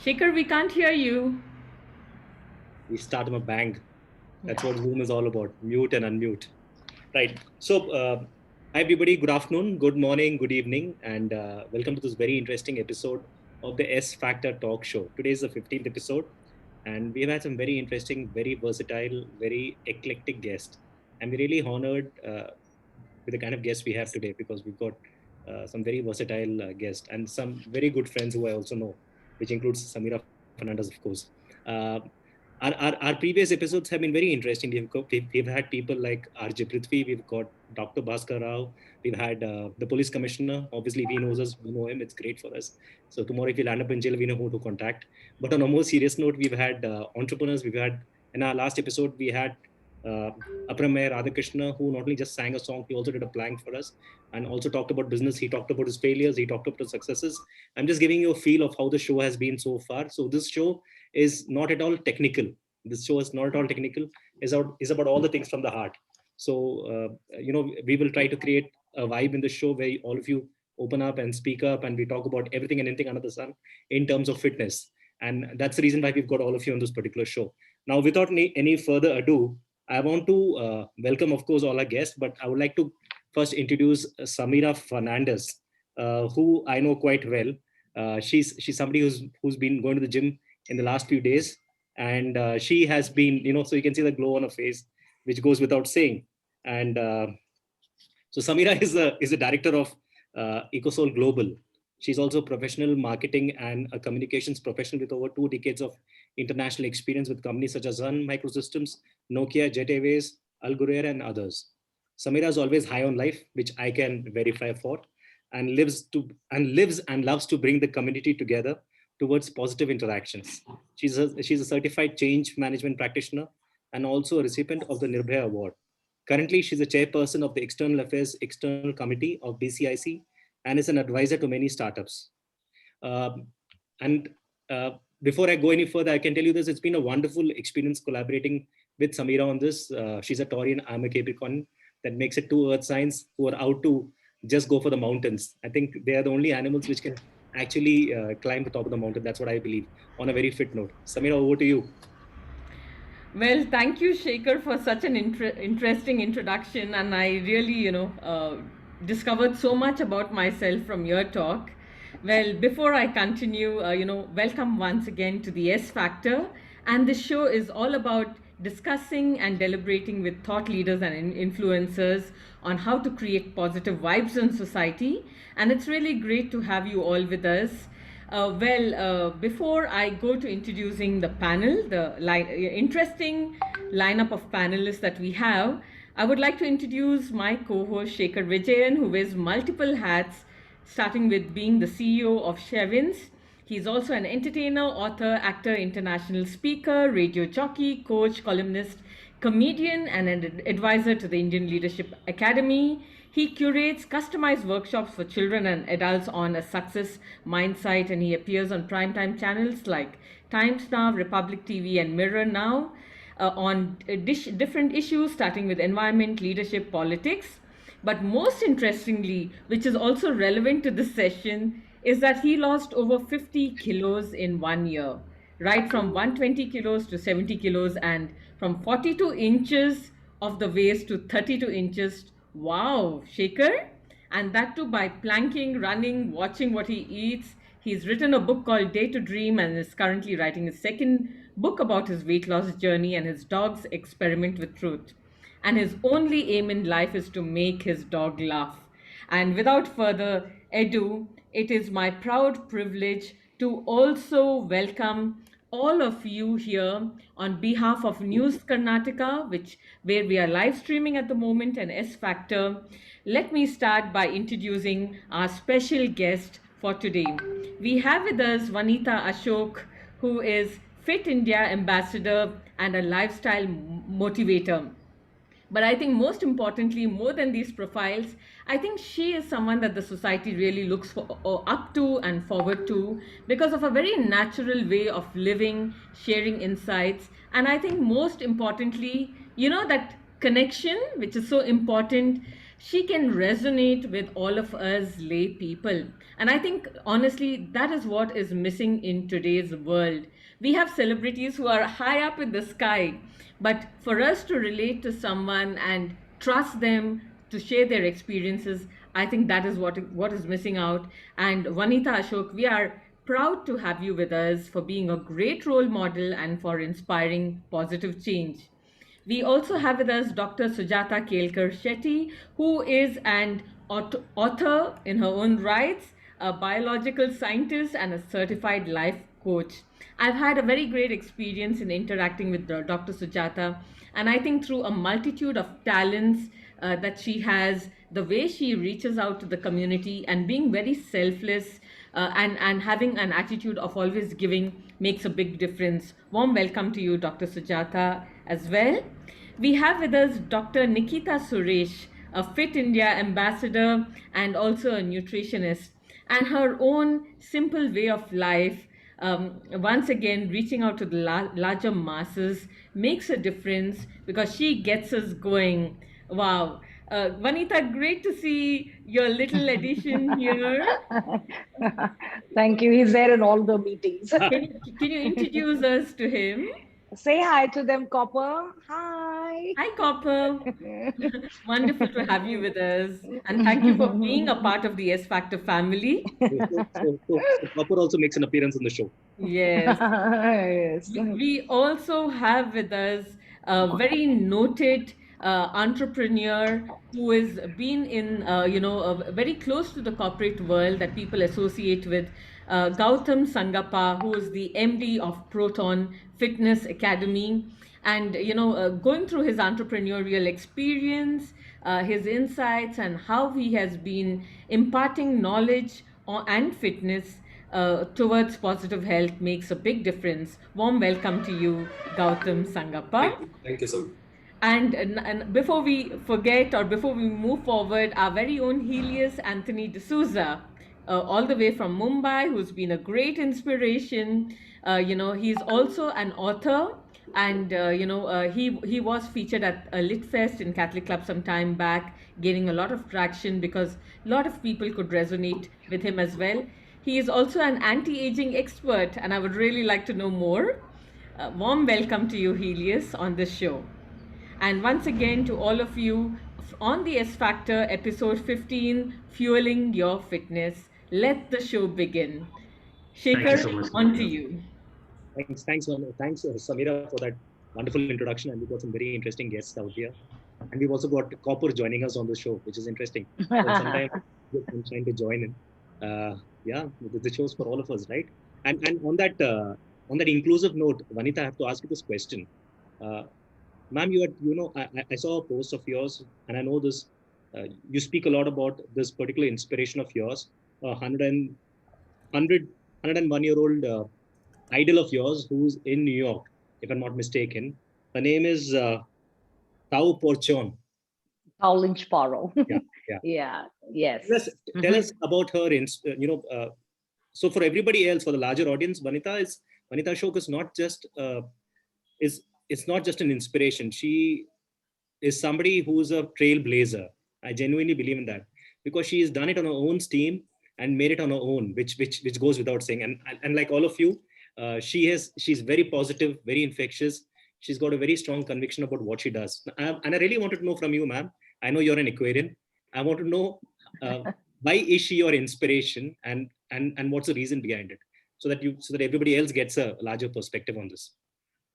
Shekhar, we can't hear you. We start with a bang. That's what Zoom is all about, mute and unmute. Right. So, hi everybody. Good afternoon, good morning, good evening, and welcome to this very interesting episode of the S Factor Talk Show. Today is the 15th episode, and we've had some very interesting, very versatile, very eclectic guests. And we're really honored with the kind of guests we have today because we've got some very versatile guests and some very good friends who I also know, which includes Samira Fernandez, of course. Uh, our previous episodes have been very interesting. We've had people like R.J. Prithvi, we've got Dr. Bhaskar Rao, we've had the police commissioner. Obviously, he knows us, we know him, it's great for us. So tomorrow, if we land up in jail, we know who to contact. But on a more serious note, we've had entrepreneurs, in our last episode, we had uh, Apramay Radhakrishna, who not only just sang a song, he also did a plank for us and also talked about business. He talked about his failures, he talked about his successes. I'm just giving you a feel of how the show has been so far. So this show is not at all technical. This show is not at all technical. Is about all the things from the heart. So we will try to create a vibe in the show where all of you open up and speak up, and we talk about everything and anything under the sun in terms of fitness. And that's the reason why we've got all of you on this particular show. Now, without any further ado, I want to welcome, of course, all our guests, but I would like to first introduce Samira Fernandez, who I know quite well. She's somebody who's been going to the gym in the last few days, and she has been, so you can see the glow on her face, which goes without saying. And so Samira is the director of Ecosol Global. She's also a professional marketing and a communications professional with over 2 decades of international experience with companies such as Sun Microsystems, Nokia, Jet Airways, Al Ghurair, and others. Samira is always high on life, which I can verify for, and lives and loves to bring the community together towards positive interactions. She's a certified change management practitioner and also a recipient of the Nirbhaya Award. Currently, she's a chairperson of the External Affairs External Committee of BCIC and is an advisor to many startups. Um, and before I go any further, I can tell you this: it's been a wonderful experience collaborating with Samira on this. She's a Taurian, I'm a Capricorn. That makes it two earth signs who are out to just go for the mountains. I think they are the only animals which can actually climb the top of the mountain. That's what I believe. On a very fit note, Samira, over to you. Well, thank you, Shekhar, for such an interesting introduction. And I really, discovered so much about myself from your talk. Well, before I continue, welcome once again to the S Factor. And this show is all about discussing and deliberating with thought leaders and influencers on how to create positive vibes in society. And it's really great to have you all with us. Before I go to introducing the panel, the interesting lineup of panelists that we have, I would like to introduce my co-host Shekhar Vijayan, who wears multiple hats, starting with being the CEO of Shevins. He's also an entertainer, author, actor, international speaker, radio jockey, coach, columnist, comedian, and an advisor to the Indian Leadership Academy. He curates customized workshops for children and adults on a success mindset, and he appears on primetime channels like Times Now, Republic TV, and Mirror Now on different issues starting with environment, leadership, politics. But most interestingly, which is also relevant to this session, is that he lost over 50 kilos in 1 year, right from 120 kilos to 70 kilos, and from 42 inches of the waist to 32 inches. Wow, Shekhar! And that too by planking, running, watching what he eats. He's written a book called Day to Dream and is currently writing his second book about his weight loss journey and his dog's experiment with truth. And his only aim in life is to make his dog laugh. And without further ado, it is my proud privilege to also welcome all of you here on behalf of News Karnataka, where we are live streaming at the moment, and S Factor. Let me start by introducing our special guest for today. We have with us Vanita Ashok, who is Fit India ambassador and a lifestyle motivator. But I think most importantly, more than these profiles, I think she is someone that the society really looks up to and forward to because of a very natural way of living, sharing insights. And I think most importantly, that connection, which is so important. she can resonate with all of us lay people. And I think, honestly, that is what is missing in today's world. We have celebrities who are high up in the sky, but for us to relate to someone and trust them to share their experiences, I think that is what is missing out. And Vanita Ashok, we are proud to have you with us for being a great role model and for inspiring positive change. We also have with us Dr. Sujata Kelkar Shetty, who is an author in her own rights, a biological scientist, and a certified life coach. I've had a very great experience in interacting with Dr. Sujata, and I think through a multitude of talents that she has, the way she reaches out to the community and being very selfless and having an attitude of always giving makes a big difference. Warm welcome to you, Dr. Sujata, as well. We have with us Dr. Nikita Suresh, a Fit India ambassador and also a nutritionist, and her own simple way of life. Once again, reaching out to the larger masses makes a difference because she gets us going. Wow. Vanita, great to see your little addition here. Thank you. He's there in all the meetings. Can you introduce us to him? Say hi to them, Copper. Hi. Hi, Copper. Wonderful to have you with us. And thank you for being a part of the S Factor family. So Copper also makes an appearance on the show. Yes. Yes. We also have with us a very noted entrepreneur who has been in, very close to the corporate world that people associate with, Gautam Sangappa, who is the MD of Proton Fitness Academy. And, going through his entrepreneurial experience, his insights, and how he has been imparting knowledge and fitness towards positive health makes a big difference. Warm welcome to you, Gautam Sangappa. Thank you so much. And before we forget or before we move forward, our very own Helios Anthony D'Souza, all the way from Mumbai, who's been a great inspiration. He's also an author, and he was featured at a Lit Fest in Catholic Club some time back, gaining a lot of traction because a lot of people could resonate with him as well. He is also an anti-aging expert, and I would really like to know more. Warm welcome to you, Helios, on this show. And once again, to all of you on the S Factor, episode 15, Fueling Your Fitness. Let the show begin. Shekhar, so on to you. Thanks, Samira, for that wonderful introduction. And we've got some very interesting guests out here. And we've also got Copper joining us on the show, which is interesting. So sometimes I'm trying to join in. The show's for all of us, right? And on that inclusive note, Vanita, I have to ask you this question. Ma'am, I saw a post of yours, and I know this. You speak a lot about this particular inspiration of yours, 101-year-old idol of yours who's in New York, if I'm not mistaken. Her name is Tao Porchon. Tao Lynch Sparrow. Yeah. Yes. Tell us about her. So for everybody else, for the larger audience, Vanita Ashok is not just it's not just an inspiration. She is somebody who's a trailblazer. I genuinely believe in that because she has done it on her own steam and made it on her own, which goes without saying. And like all of you, she's very positive, very infectious. She's got a very strong conviction about what she does. And I really wanted to know from you, ma'am. I know you're an Aquarian. I want to know why is she your inspiration and what's the reason behind it, so that everybody else gets a larger perspective on this.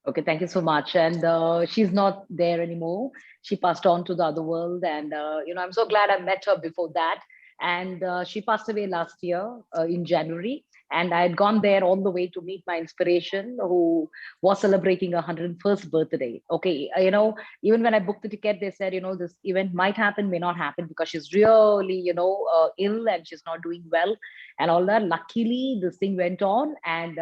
Okay, thank you so much. And she's not there anymore. She passed on to the other world. And, I'm so glad I met her before that. And she passed away last year in January. And I had gone there all the way to meet my inspiration, who was celebrating her 101st birthday. Okay, even when I booked the ticket, they said, this event might happen, may not happen, because she's really, ill and she's not doing well and all that. Luckily, this thing went on, and,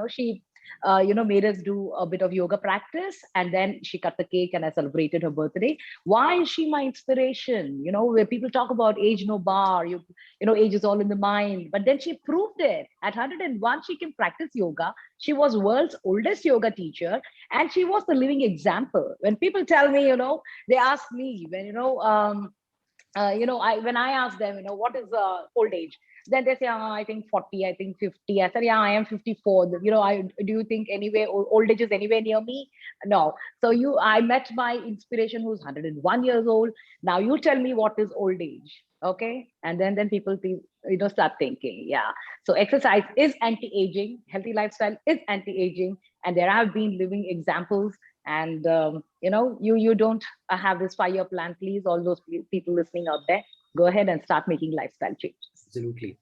she made us do a bit of yoga practice, and then she cut the cake and I celebrated her birthday. Why is she my inspiration? Where people talk about age no bar, age is all in the mind, but then she proved it. At 101, she can practice yoga. She was world's oldest yoga teacher, and she was the living example. When people tell me, they ask me when, when I ask them, what is old age? Then they say, I think 40, I think 50. I said, yeah, I am 54. Do you think anyway, old age is anywhere near me? No. So I met my inspiration who's 101 years old. Now you tell me what is old age. Okay. And then people, start thinking, yeah. So exercise is anti-aging, healthy lifestyle is anti-aging. And there have been living examples. And, you don't have this 5-year plan. Please, all those people listening out there, go ahead and start making lifestyle changes. Absolutely.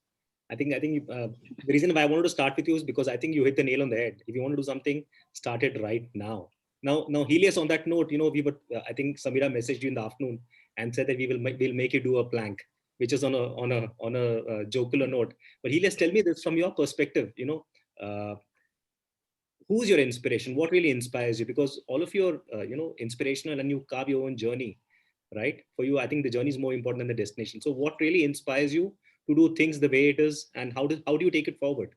I think the reason why I wanted to start with you is because I think you hit the nail on the head. If you want to do something, start it right now. Now, Helios, on that note, we were, I think Samira messaged you in the afternoon and said that we'll make you do a plank, which is on a jocular note. But Helios, tell me this from your perspective, who's your inspiration? What really inspires you? Because all of your, inspirational, and you carve your own journey, right? For you, I think the journey is more important than the destination. So what really inspires you to do things the way it is, and how do you take it forward?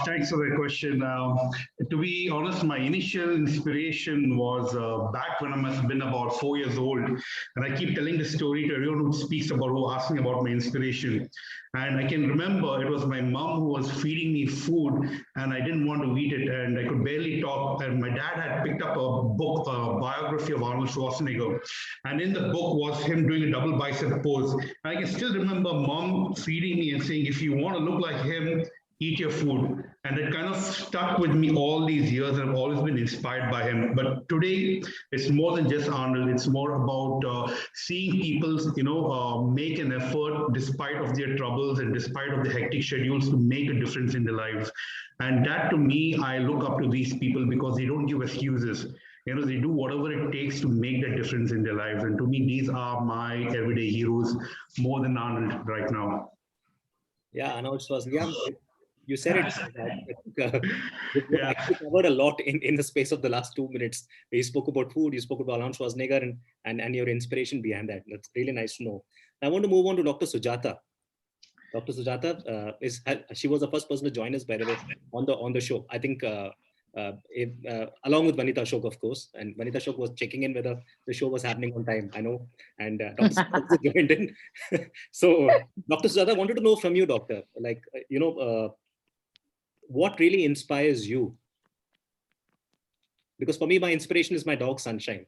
Thanks for the question. To be honest, my initial inspiration was back when I must have been about 4 years old. And I keep telling this story to everyone who speaks about, who asks me about my inspiration. And I can remember it was my mom who was feeding me food and I didn't want to eat it and I could barely talk. And my dad had picked up a book, a biography of Arnold Schwarzenegger. And in the book was him doing a double bicep pose. And I can still remember mom feeding me and saying, if you want to look like him, eat your food. And it kind of stuck with me all these years. I've always been inspired by him. But today, it's more than just Arnold. It's more about seeing people, make an effort despite of their troubles and despite of the hectic schedules to make a difference in their lives. And that, to me, I look up to these people because they don't give excuses. They do whatever it takes to make that difference in their lives. And to me, these are my everyday heroes more than Arnold right now. Yeah, Arnold Schwarzenegger. You said it. We actually covered a lot in the space of the last 2 minutes. You spoke about food, you spoke about Arnold Schwarzenegger and your inspiration behind that. That's really nice to know. I want to move on to Dr. Sujata. Dr. Sujata she was the first person to join us, by the way, on the show. I think along with Vanita Ashok, of course. And Vanita Ashok was checking in whether the show was happening on time. I know. And Dr. Sujata joined in. So, Dr. Sujata, I wanted to know from you, doctor, what really inspires you? Because for me, my inspiration is my dog Sunshine.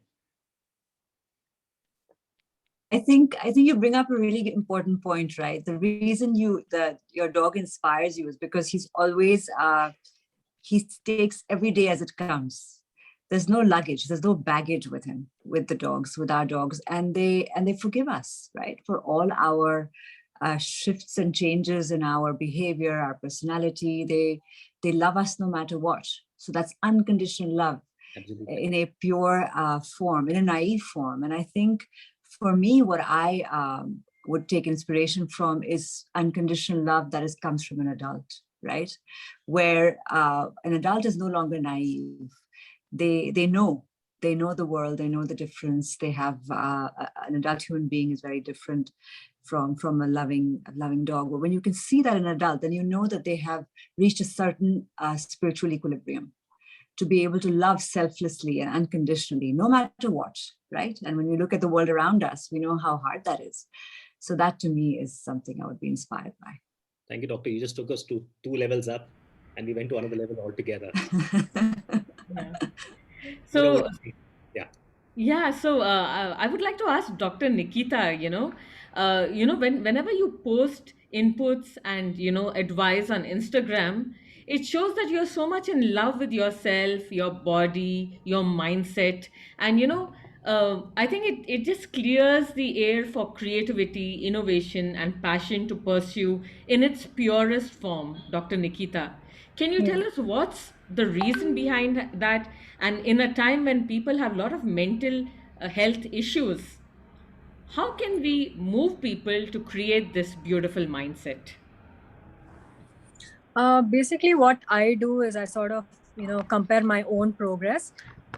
I think you bring up a really important point, right? The reason your dog inspires you is because he's always he takes every day as it comes. There's no luggage, there's no baggage with him, with our dogs, and they forgive us, right, for all our shifts and changes in our behavior, our personality. They love us no matter what. So that's unconditional love. Absolutely. In a pure form, in a naive form. And I think for me, what I would take inspiration from is unconditional love that comes from an adult, right? Where an adult is no longer naive. They know the world, they know the difference. They have an adult human being is very different from a loving dog. But when you can see that in an adult, then you know that they have reached a certain spiritual equilibrium to be able to love selflessly and unconditionally, no matter what, right? And when we look at the world around us, we know how hard that is. So that to me is something I would be inspired by. Thank you, doctor. You just took us to 2 levels up and we went to another level altogether. Yeah. So, so I would like to ask Dr. Nikita, whenever you post inputs and, advice on Instagram, it shows that you're so much in love with yourself, your body, your mindset. And, I think it just clears the air for creativity, innovation, and passion to pursue in its purest form, Dr. Nikita. Can you tell us what's the reason behind that? And in a time when people have a lot of mental health issues, how can we move people to create this beautiful mindset? Basically, what I do is I sort of, compare my own progress.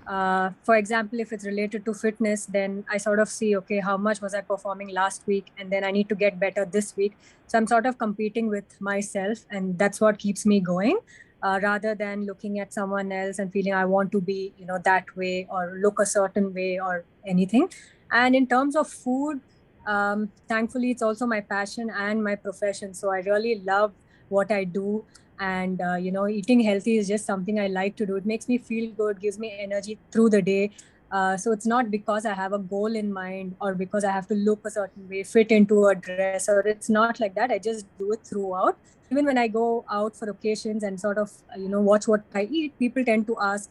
For example, if it's related to fitness, then I sort of see, okay, how much was I performing last week? And then I need to get better this week. So I'm sort of competing with myself, and that's what keeps me going, rather than looking at someone else and feeling I want to be, that way or look a certain way or anything. And in terms of food, Thankfully, it's also my passion and my profession. So I really love what I do. And, eating healthy is just something I like to do. It makes me feel good, gives me energy through the day. So it's not because I have a goal in mind or because I have to look a certain way, fit into a dress, or it's not like that. I just do it throughout. Even when I go out for occasions and sort of, watch what I eat, people tend to ask,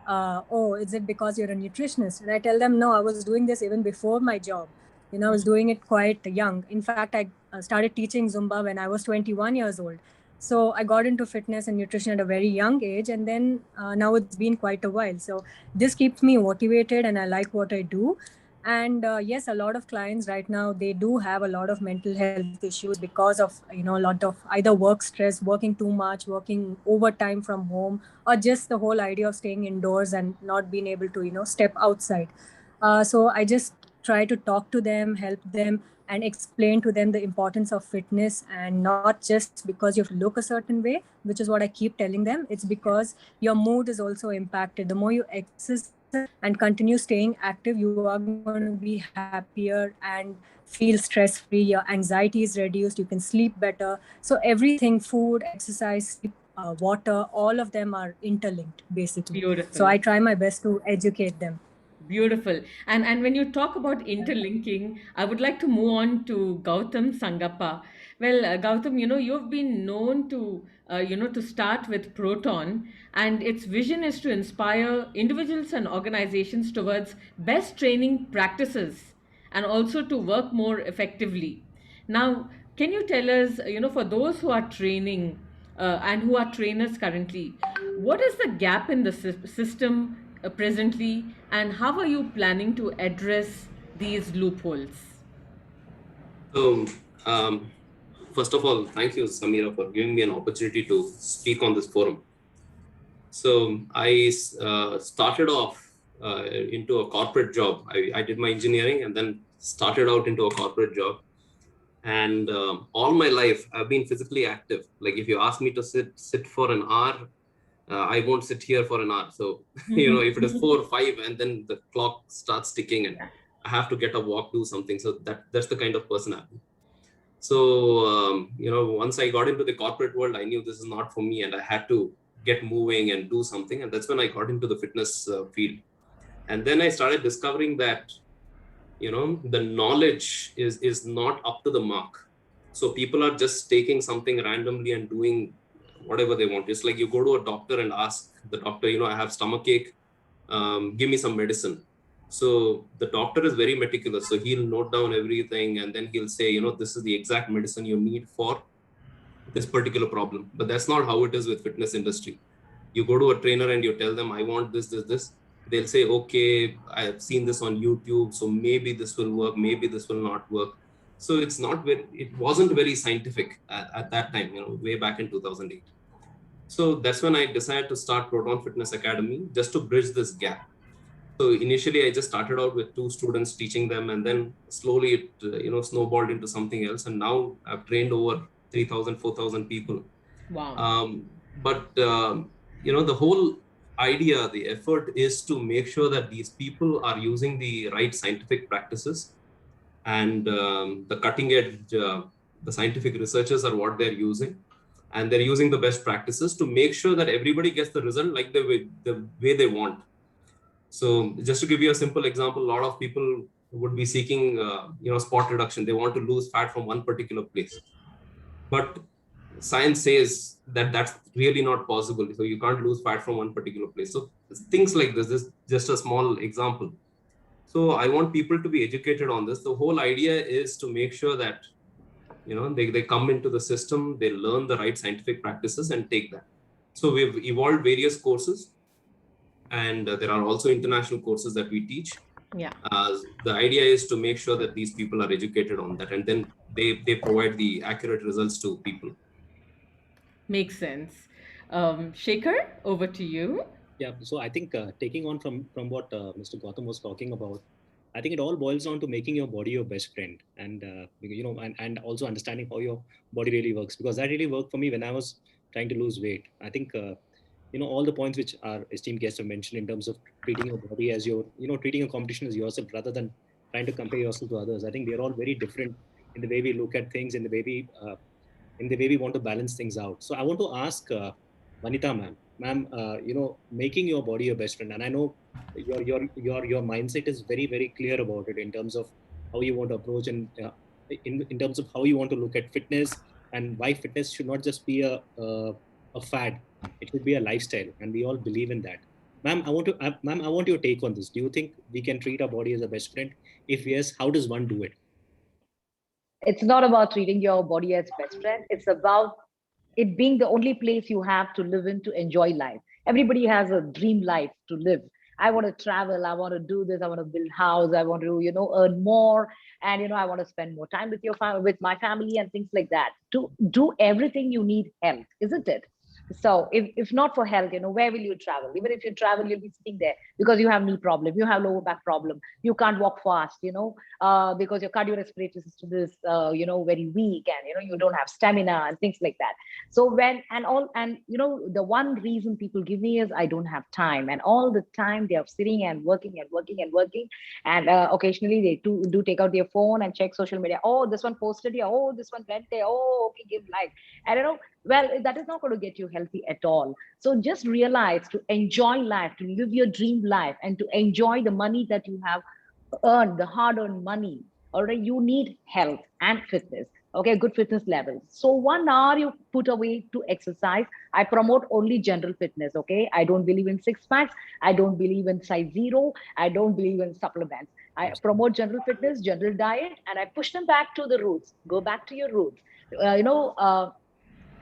oh, is it because you're a nutritionist? And I tell them, no, I was doing this even before my job. I was doing it quite young. In fact, I started teaching Zumba when I was 21 years old. So I got into fitness and nutrition at a very young age. And then now it's been quite a while. So this keeps me motivated and I like what I do. And yes, a lot of clients right now, they do have a lot of mental health issues because of, a lot of either work stress, working too much, working overtime from home, or just the whole idea of staying indoors and not being able to, step outside. So I just try to talk to them, help them, and explain to them the importance of fitness, and not just because you have to look a certain way, which is what I keep telling them. It's because your mood is also impacted. The more you exercise and continue staying active, you are going to be happier and feel stress free. Your anxiety is reduced. You can sleep better. So everything, food, exercise, sleep, water, all of them are interlinked basically. Beautiful. So I try my best to educate them. Beautiful. And when you talk about interlinking, I would like to move on to Gautam Sangappa. Well, Gautam, you've been known to, to start with Proton, and its vision is to inspire individuals and organizations towards best training practices and also to work more effectively. Now, can you tell us, for those who are training and who are trainers currently, what is the gap in the system presently, and how are you planning to address these loopholes? So, first of all, thank you, Samira, for giving me an opportunity to speak on this forum. So, I started off into a corporate job. I did my engineering and then started out into a corporate job. And all my life, I've been physically active. Like if you ask me to sit for an hour, I won't sit here for an hour. So, if it is 4 or 5 and then the clock starts ticking and I have to get a walk, do something. So that's the kind of person I'm. So, once I got into the corporate world, I knew this is not for me and I had to get moving and do something. And that's when I got into the fitness field. And then I started discovering that, the knowledge is not up to the mark. So people are just taking something randomly and doing whatever they want. It's like you go to a doctor and ask the doctor, I have stomachache, give me some medicine. So the doctor is very meticulous. So he'll note down everything and then he'll say, this is the exact medicine you need for this particular problem. But that's not how it is with fitness industry. You go to a trainer and you tell them, I want this. They'll say, okay, I have seen this on YouTube. So maybe this will work. Maybe this will not work. So it wasn't very scientific at that time, way back in 2008. So that's when I decided to start Proton Fitness Academy, just to bridge this gap. So initially I just started out with 2 students teaching them, and then slowly it, snowballed into something else. And now I've trained over 3,000, 4,000 people. Wow. But the whole idea, the effort is to make sure that these people are using the right scientific practices, and the cutting edge, the scientific researchers are what they're using, and they're using the best practices to make sure that everybody gets the result like the way they want. So just to give you a simple example, a lot of people would be seeking, spot reduction. They want to lose fat from one particular place, but science says that that's really not possible. So you can't lose fat from one particular place. So things like this is just a small example. So I want people to be educated on this. The whole idea is to make sure that, they come into the system, they learn the right scientific practices and take that. So we've evolved various courses, and there are also international courses that we teach. Yeah. The idea is to make sure that these people are educated on that, and then they provide the accurate results to people. Makes sense. Shekhar, over to you. Yeah, so I think taking on from what Mr. Gautam was talking about, I think it all boils down to making your body your best friend, and and also understanding how your body really works, because that really worked for me when I was trying to lose weight. I think all the points which our esteemed guests have mentioned in terms of treating your body as treating a competition as yourself rather than trying to compare yourself to others. I think we are all very different in the way we look at things, in the way we want to balance things out. So I want to ask Vanitha ma'am, making your body your best friend, and I know your mindset is very, very clear about it in terms of how you want to approach, and in terms of how you want to look at fitness, and why fitness should not just be a fad. It should be a lifestyle, and we all believe in that. Ma'am, I want your take on this. Do you think we can treat our body as a best friend? If yes, how does one do it? It's not about treating your body as best friend. It's about it being the only place you have to live in to enjoy life. Everybody has a dream life to live. I want to travel. I want to do this. I want to build house. I want to, earn more, and I want to spend more time with your family, with my family, and things like that. To do everything, you need health, isn't it? So if not for health, where will you travel? Even if you travel, you'll be sitting there because you have knee problem, you have lower back problem, you can't walk fast, because your cardiorespiratory system is, very weak, and you don't have stamina and things like that. So the one reason people give me is I don't have time, and all the time they are sitting and working and working and working, and occasionally they do take out their phone and check social media. Oh, this one posted here. Oh, this one went there. Oh, okay, give like. I don't know. Well, that is not going to get you healthy at all. So just realize to enjoy life, to live your dream life, and to enjoy the money that you have earned, the hard-earned money. All right, you need health and fitness. Okay, good fitness levels. So 1 hour you put away to exercise. I promote only general fitness. Okay, I don't believe in six packs. I don't believe in size 0. I don't believe in supplements. I promote general fitness, general diet, and I push them back to the roots. Go back to your roots.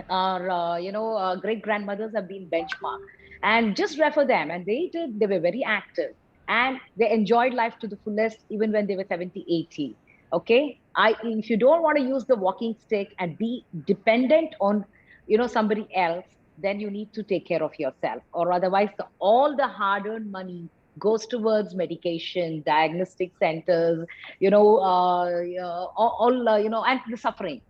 Our great grandmothers have been benchmarked, and just refer them, and they were very active, and they enjoyed life to the fullest even when they were 70, 80. Okay, if you don't want to use the walking stick and be dependent on somebody else, then you need to take care of yourself, or otherwise all the hard-earned money goes towards medication, diagnostic centers, and the suffering.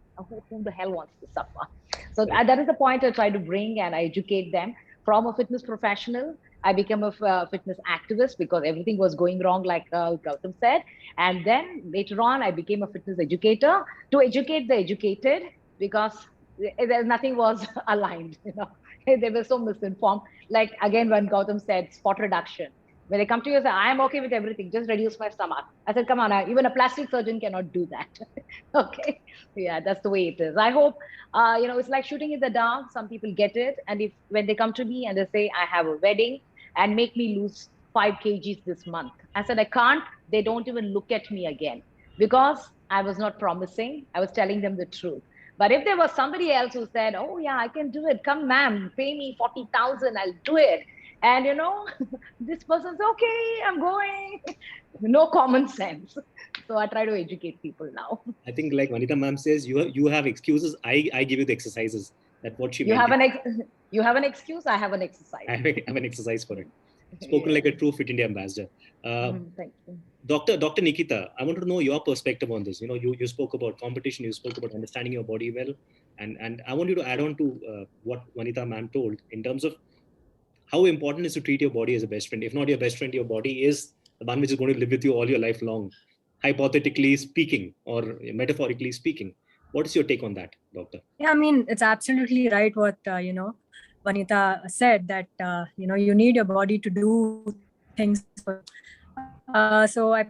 Who the hell wants to suffer? So that is the point I try to bring, and I educate them. From a fitness professional, I became a fitness activist because everything was going wrong, like Gautam said. And then later on, I became a fitness educator to educate the educated, because nothing was aligned. They were so misinformed. Like again, when Gautam said spot reduction, when they come to you and say, I am okay with everything, just reduce my stomach. I said, come on, even a plastic surgeon cannot do that. Okay. Yeah, that's the way it is. I hope, it's like shooting in the dark. Some people get it. And when they come to me and they say, I have a wedding and make me lose 5 kgs this month, I said, I can't. They don't even look at me again, because I was not promising. I was telling them the truth. But if there was somebody else who said, oh yeah, I can do it. Come, ma'am, pay me 40,000. I'll do it. And this person's okay, I'm going. No common sense. So I try to educate people now. I think, like Vanitha ma'am says, you have excuses. I give you the exercises. That's what she. You have an excuse. I have an exercise. I have an exercise for it. Spoken like a true Fit India ambassador. Thank you. Dr. Nikita, I want to know your perspective on this. You spoke about competition. You spoke about understanding your body well, and I want you to add on to what Vanitha ma'am told in terms of how important it is to treat your body as a best friend. If not your best friend, your body is the one which is going to live with you all your life long, hypothetically speaking or metaphorically speaking. What is your take on that, Doctor? Yeah, I mean, it's absolutely right what, Vanitha said, that, you need your body to do things. So I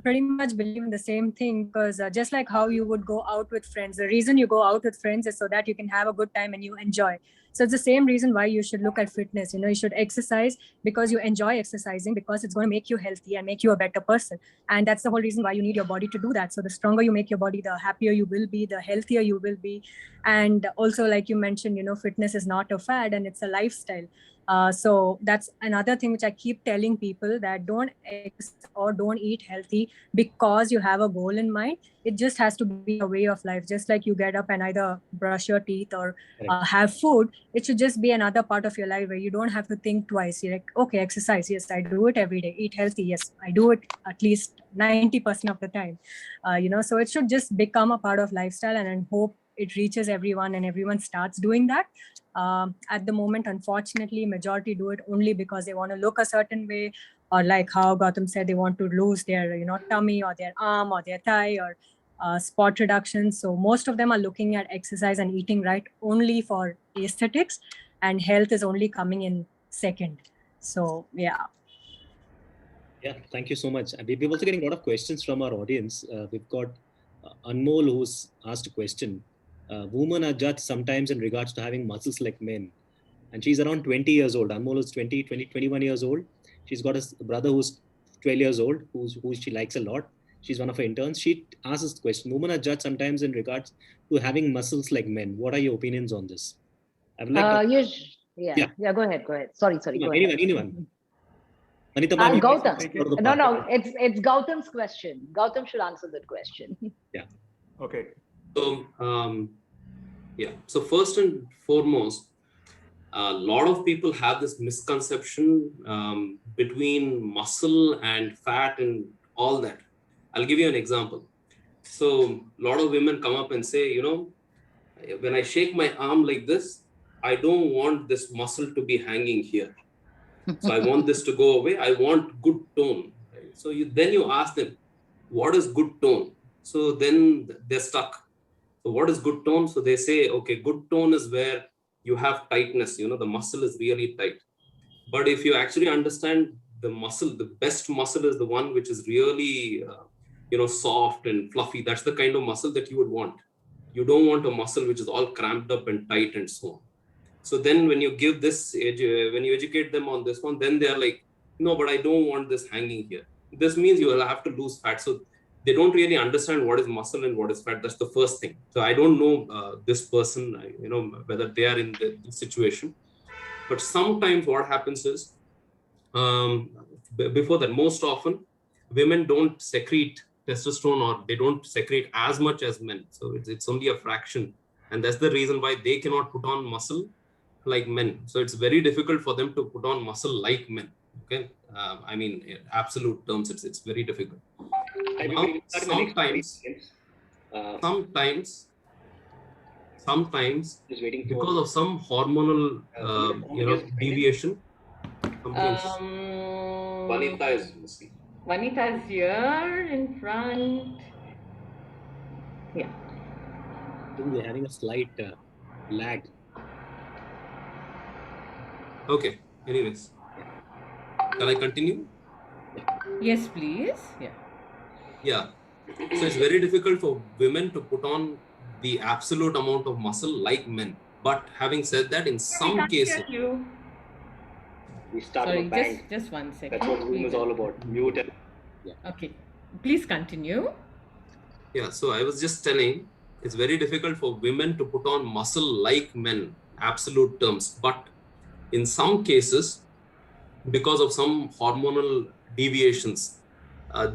pretty much believe in the same thing, because just like how you would go out with friends, the reason you go out with friends is so that you can have a good time and you enjoy. So it's the same reason why you should look at fitness. You should exercise because you enjoy exercising, because it's going to make you healthy and make you a better person. And that's the whole reason why you need your body to do that. So the stronger you make your body, the happier you will be, the healthier you will be. And also, like you mentioned, fitness is not a fad and it's a lifestyle. So that's another thing which I keep telling people, that don't exercise or don't eat healthy because you have a goal in mind. It just has to be a way of life. Just like you get up and either brush your teeth or have food, it should just be another part of your life where you don't have to think twice. You're like, okay, exercise. Yes, I do it every day. Eat healthy. Yes, I do it at least 90% of the time. So it should just become a part of lifestyle, and I hope it reaches everyone and everyone starts doing that. At the moment, unfortunately, majority do it only because they want to look a certain way, or like how Gautam said, they want to lose their, tummy or their arm or their thigh, or spot reduction. So most of them are looking at exercise and eating right only for aesthetics, and health is only coming in second. So yeah. Yeah, thank you so much. And we're also getting a lot of questions from our audience. We've got Anmol who's asked a question. Women are judged sometimes in regards to having muscles like men. And she's around 20 years old. Anmol is 21 years old. She's got a brother who's 12 years old, who she likes a lot. She's one of her interns. She asks this question. Women are judged sometimes in regards to having muscles like men. What are your opinions on this? I would like to... Yeah, go ahead. Sorry, go ahead. Anyone. Anita ma'am, Gautam. No, it's Gautam's question. Gautam should answer that question. Yeah. Okay. So, So first and foremost, a lot of people have this misconception between muscle and fat and all that. I'll give you an example. So a lot of women come up and say, when I shake my arm like this, I don't want this muscle to be hanging here. So I want this to go away. I want good tone. Right? So then you ask them, what is good tone? So then they're stuck. So what is good tone? So they say, okay, good tone is where you have tightness, the muscle is really tight. But if you actually understand the muscle, the best muscle is the one which is really, soft and fluffy. That's the kind of muscle that you would want. You don't want a muscle which is all cramped up and tight and so on. So then when you give this, when you educate them on this one, then they're like, no, but I don't want this hanging here. This means you will have to lose fat. So they don't really understand what is muscle and what is fat. That's the first thing. So I don't know this person, whether they are in the situation. But sometimes what happens is, before that, most often, women don't secrete testosterone, or they don't secrete as much as men. So it's only a fraction. And that's the reason why they cannot put on muscle like men. So it's very difficult for them to put on muscle like men. Okay. In absolute terms, it's very difficult. Sometimes because of some hormonal, deviation. Vanita is missing. Vanita is here in front. Yeah. I think we're having a slight lag. Okay. Anyways, can I continue? Yes, please. Yeah. So it's very difficult for women to put on the absolute amount of muscle like men. But having said that, in some cases, we start Sorry, a bang. just one second. That's what Zoom is all about. Mute and Okay. Please continue. Yeah, so I was just telling, it's very difficult for women to put on muscle like men, absolute terms. But in some cases, because of some hormonal deviations,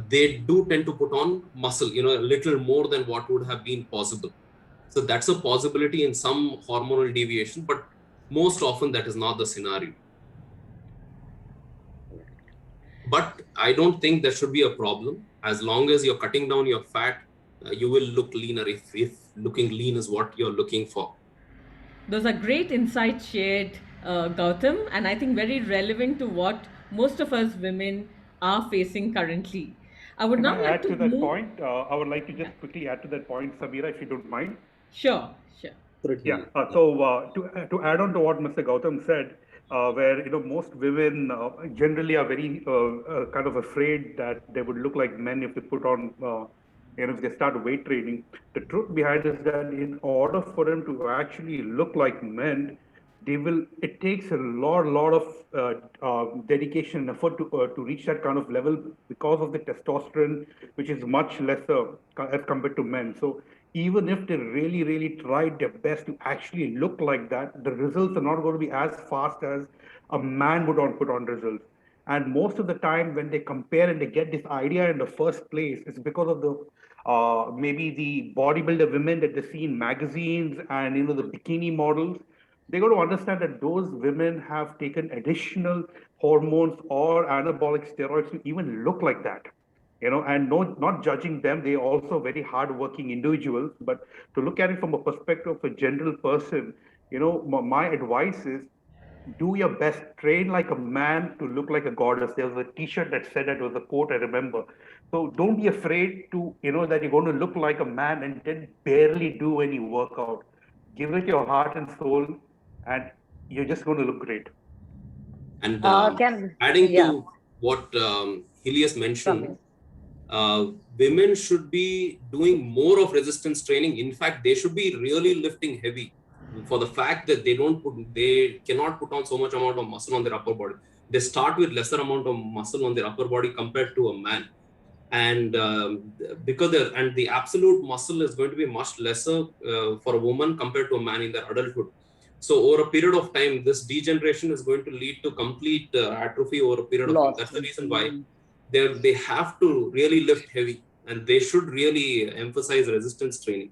they do tend to put on muscle, a little more than what would have been possible. So that's a possibility in some hormonal deviation, but most often that is not the scenario. But I don't think there should be a problem. As long as you're cutting down your fat, you will look leaner if looking lean is what you're looking for. Those are great insights shared, Gautam, and I think very relevant to what most of us women are facing currently. I would now like to that point. I would like to just quickly add to that point, Samira, if you don't mind. Sure. Yeah. So to add on to what Mr. Gautam said, where most women generally are very kind of afraid that they would look like men if they put on if they start weight training. The truth behind it is that in order for them to actually look like men, it takes a lot of dedication and effort to reach that kind of level because of the testosterone, which is much lesser as compared to men. So even if they really tried their best to actually look like that, the results are not going to be as fast as a man would put on results. And most of the time when they compare and they get this idea in the first place, it's because of the maybe the bodybuilder women that they see in magazines and the bikini models. They got to understand that those women have taken additional hormones or anabolic steroids to even look like that. And not judging them, they also very hardworking individuals. But to look at it from a perspective of a general person, my advice is do your best, train like a man to look like a goddess. There was a t-shirt that said that, was a quote I remember. So don't be afraid to, that you're going to look like a man and then barely do any workout. Give it your heart and soul, and you're just going to look great. And adding yeah, to what Helios mentioned, Something. women should be doing more of resistance training. In fact, they should be really lifting heavy, for the fact that they cannot put on so much amount of muscle on their upper body. They start with lesser amount of muscle on their upper body compared to a man. And because the absolute muscle is going to be much lesser for a woman compared to a man in their adulthood. So over a period of time, this degeneration is going to lead to complete atrophy over a period of time. That's the reason why they have to really lift heavy, and they should really emphasize resistance training.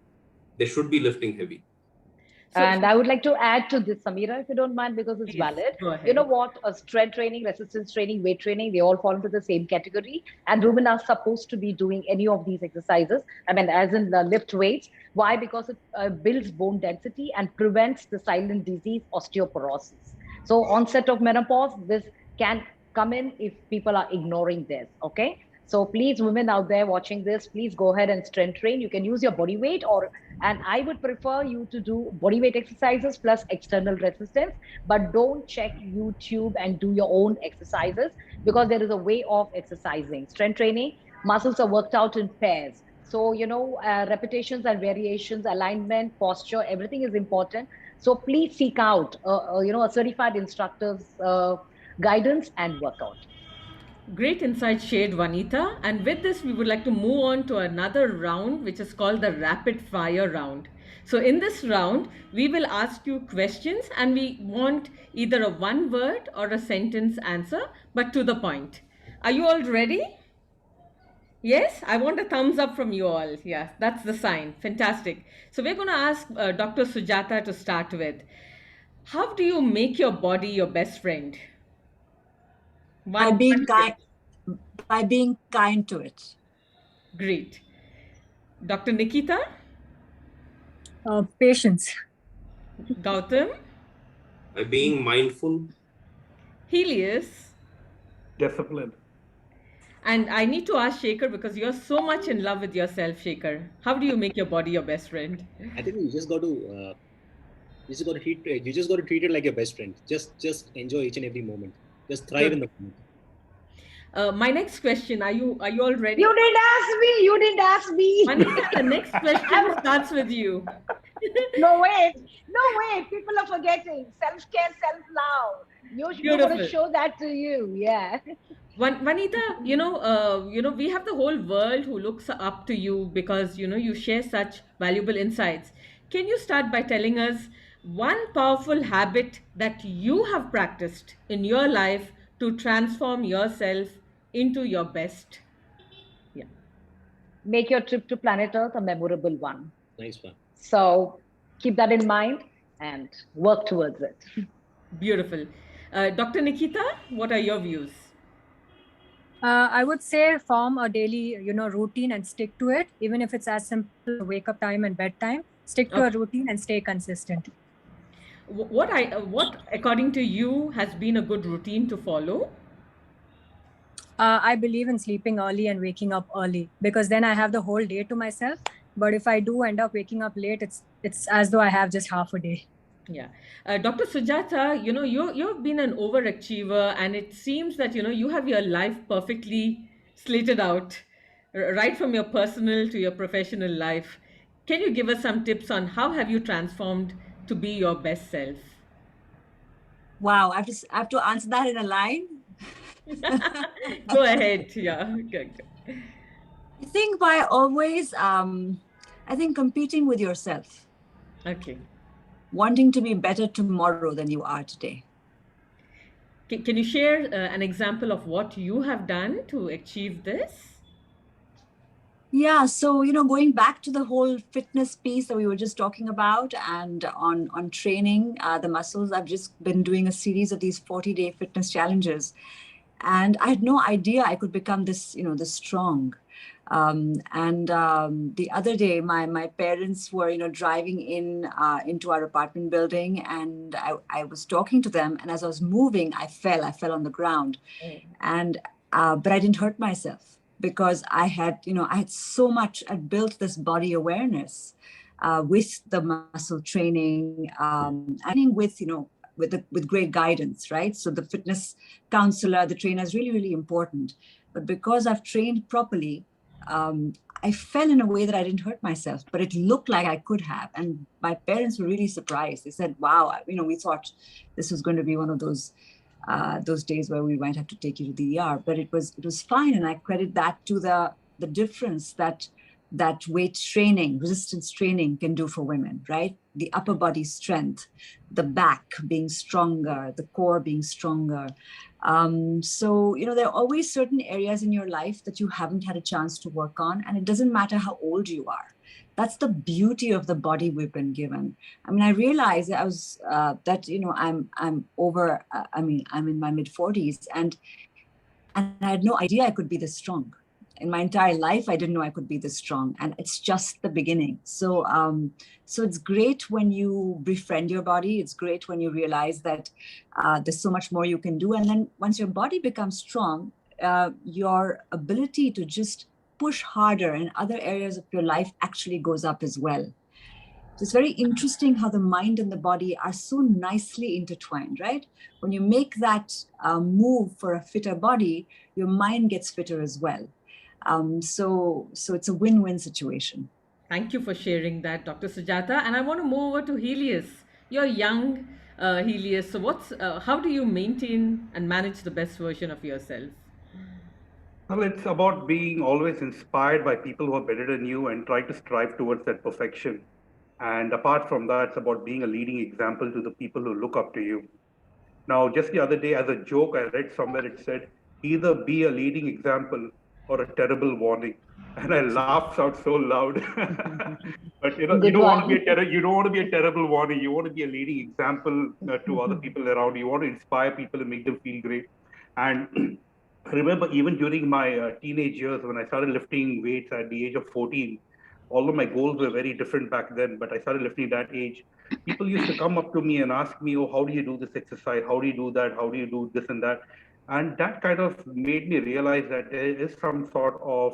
They should be lifting heavy. And I would like to add to this, Samira, if you don't mind, because it's valid. You know what? Strength training, resistance training, weight training, they all fall into the same category. And women are supposed to be doing any of these exercises. I mean, as in the lift weights. Why? Because it builds bone density and prevents the silent disease, osteoporosis. So onset of menopause, this can come in if people are ignoring this, okay? So please, women out there watching this, please go ahead and strength train. You can use your body weight, and I would prefer you to do body weight exercises plus external resistance, but don't check YouTube and do your own exercises, because there is a way of exercising. Strength training, muscles are worked out in pairs. So, repetitions and variations, alignment, posture, everything is important. So please seek out, a certified instructor's guidance and workout. Great insight shared, Vanita. And with this, we would like to move on to another round, which is called the rapid fire round. So in this round, we will ask you questions, and we want either a one word or a sentence answer, but to the point. Are you all ready? Yes, I want a thumbs up from you all. Yeah, that's the sign. Fantastic. So we're going to ask Dr. Sujata to start with. How do you make your body your best friend? By being kind to it. Great. Dr. Nikita? Patience. Gautam? By being mindful. Helios? Discipline. And I need to ask Shekhar, because you're so much in love with yourself, Shekhar. How do you make your body your best friend? I think you just got to treat it like your best friend. Just enjoy each and every moment. Just thrive in the moment. My next question, are you all ready? You didn't ask me. Manika, the next question starts with you. No way. People are forgetting. Self-care, self-love. You're going to show that to you. Yeah. Vanita, we have the whole world who looks up to you because, you share such valuable insights. Can you start by telling us one powerful habit that you have practiced in your life to transform yourself into your best? Yeah. Make your trip to planet Earth a memorable one. Nice one. So keep that in mind and work towards it. Beautiful. Dr. Nikita, what are your views? I would say form a daily, routine and stick to it, even if it's as simple as wake up time and bedtime. Stick to a routine and stay consistent. What according to you has been a good routine to follow? I believe in sleeping early and waking up early, because then I have the whole day to myself. But if I do end up waking up late, it's as though I have just half a day. Yeah. Dr. Sujata, you've been an overachiever, and it seems that, you have your life perfectly slated out, right from your personal to your professional life. Can you give us some tips on how have you transformed to be your best self? Wow, I have to answer that in a line. Go ahead. Yeah. Good. I think by always, competing with yourself. Okay. Wanting to be better tomorrow than you are today. Can you share an example of what you have done to achieve this? Yeah, so, going back to the whole fitness piece that we were just talking about, and on training the muscles, I've just been doing a series of these 40-day fitness challenges. And I had no idea I could become this, this strong. The other day, my parents were, driving into our apartment building, and I was talking to them, and as I was moving, I fell on the ground, and but I didn't hurt myself because I had so much. I'd built this body awareness with the muscle training, and with great guidance, right? So the fitness counselor, the trainer is really, really important. But because I've trained properly, I fell in a way that I didn't hurt myself, but it looked like I could have. And my parents were really surprised. They said, wow, we thought this was going to be one of those days where we might have to take you to the ER, but it was fine. And I credit that to the difference that weight training, resistance training can do for women, right? The upper body strength, the back being stronger, the core being stronger. So, there are always certain areas in your life that you haven't had a chance to work on, and it doesn't matter how old you are. That's the beauty of the body we've been given. I mean, I realized I'm over, I'm in my mid-40s, and I had no idea I could be this strong. In my entire life, I didn't know I could be this strong, and it's just the beginning. So, so it's great when you befriend your body. It's great when you realize that there's so much more you can do. And then once your body becomes strong, your ability to just push harder in other areas of your life actually goes up as well. So it's very interesting how the mind and the body are so nicely intertwined, right? When you make that move for a fitter body, your mind gets fitter as well. So it's a win-win situation. Thank you for sharing that, Dr. Sujata. And I want to move over to Helios. You're young, Helios. So how do you maintain and manage the best version of yourself? Well, it's about being always inspired by people who are better than you and try to strive towards that perfection. And apart from that, it's about being a leading example to the people who look up to you. Now, just the other day, as a joke, I read somewhere it said, either be a leading example or a terrible warning. And I laughed out so loud. But you don't want to be you don't want to be a terrible warning. You want to be a leading example to other people around. You want to inspire people and make them feel great. And I remember even during my teenage years, when I started lifting weights at the age of 14, although my goals were very different back then, but I started lifting at that age, people used to come up to me and ask me, oh, how do you do this exercise? How do you do that? How do you do this and that? And that kind of made me realize that there is some sort of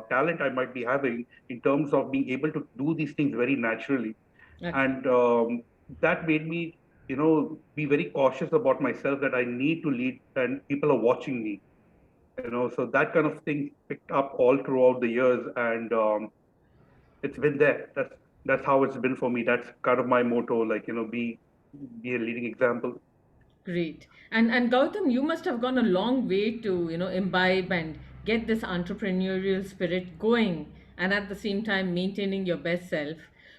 talent I might be having in terms of being able to do these things very naturally. Okay. And that made me, be very cautious about myself, that I need to lead and people are watching me. So that kind of thing picked up all throughout the years, and it's been there. That's how it's been for me. That's kind of my motto, be a leading example. Great. And Gautam, you must have gone a long way to, imbibe and get this entrepreneurial spirit going, and at the same time maintaining your best self.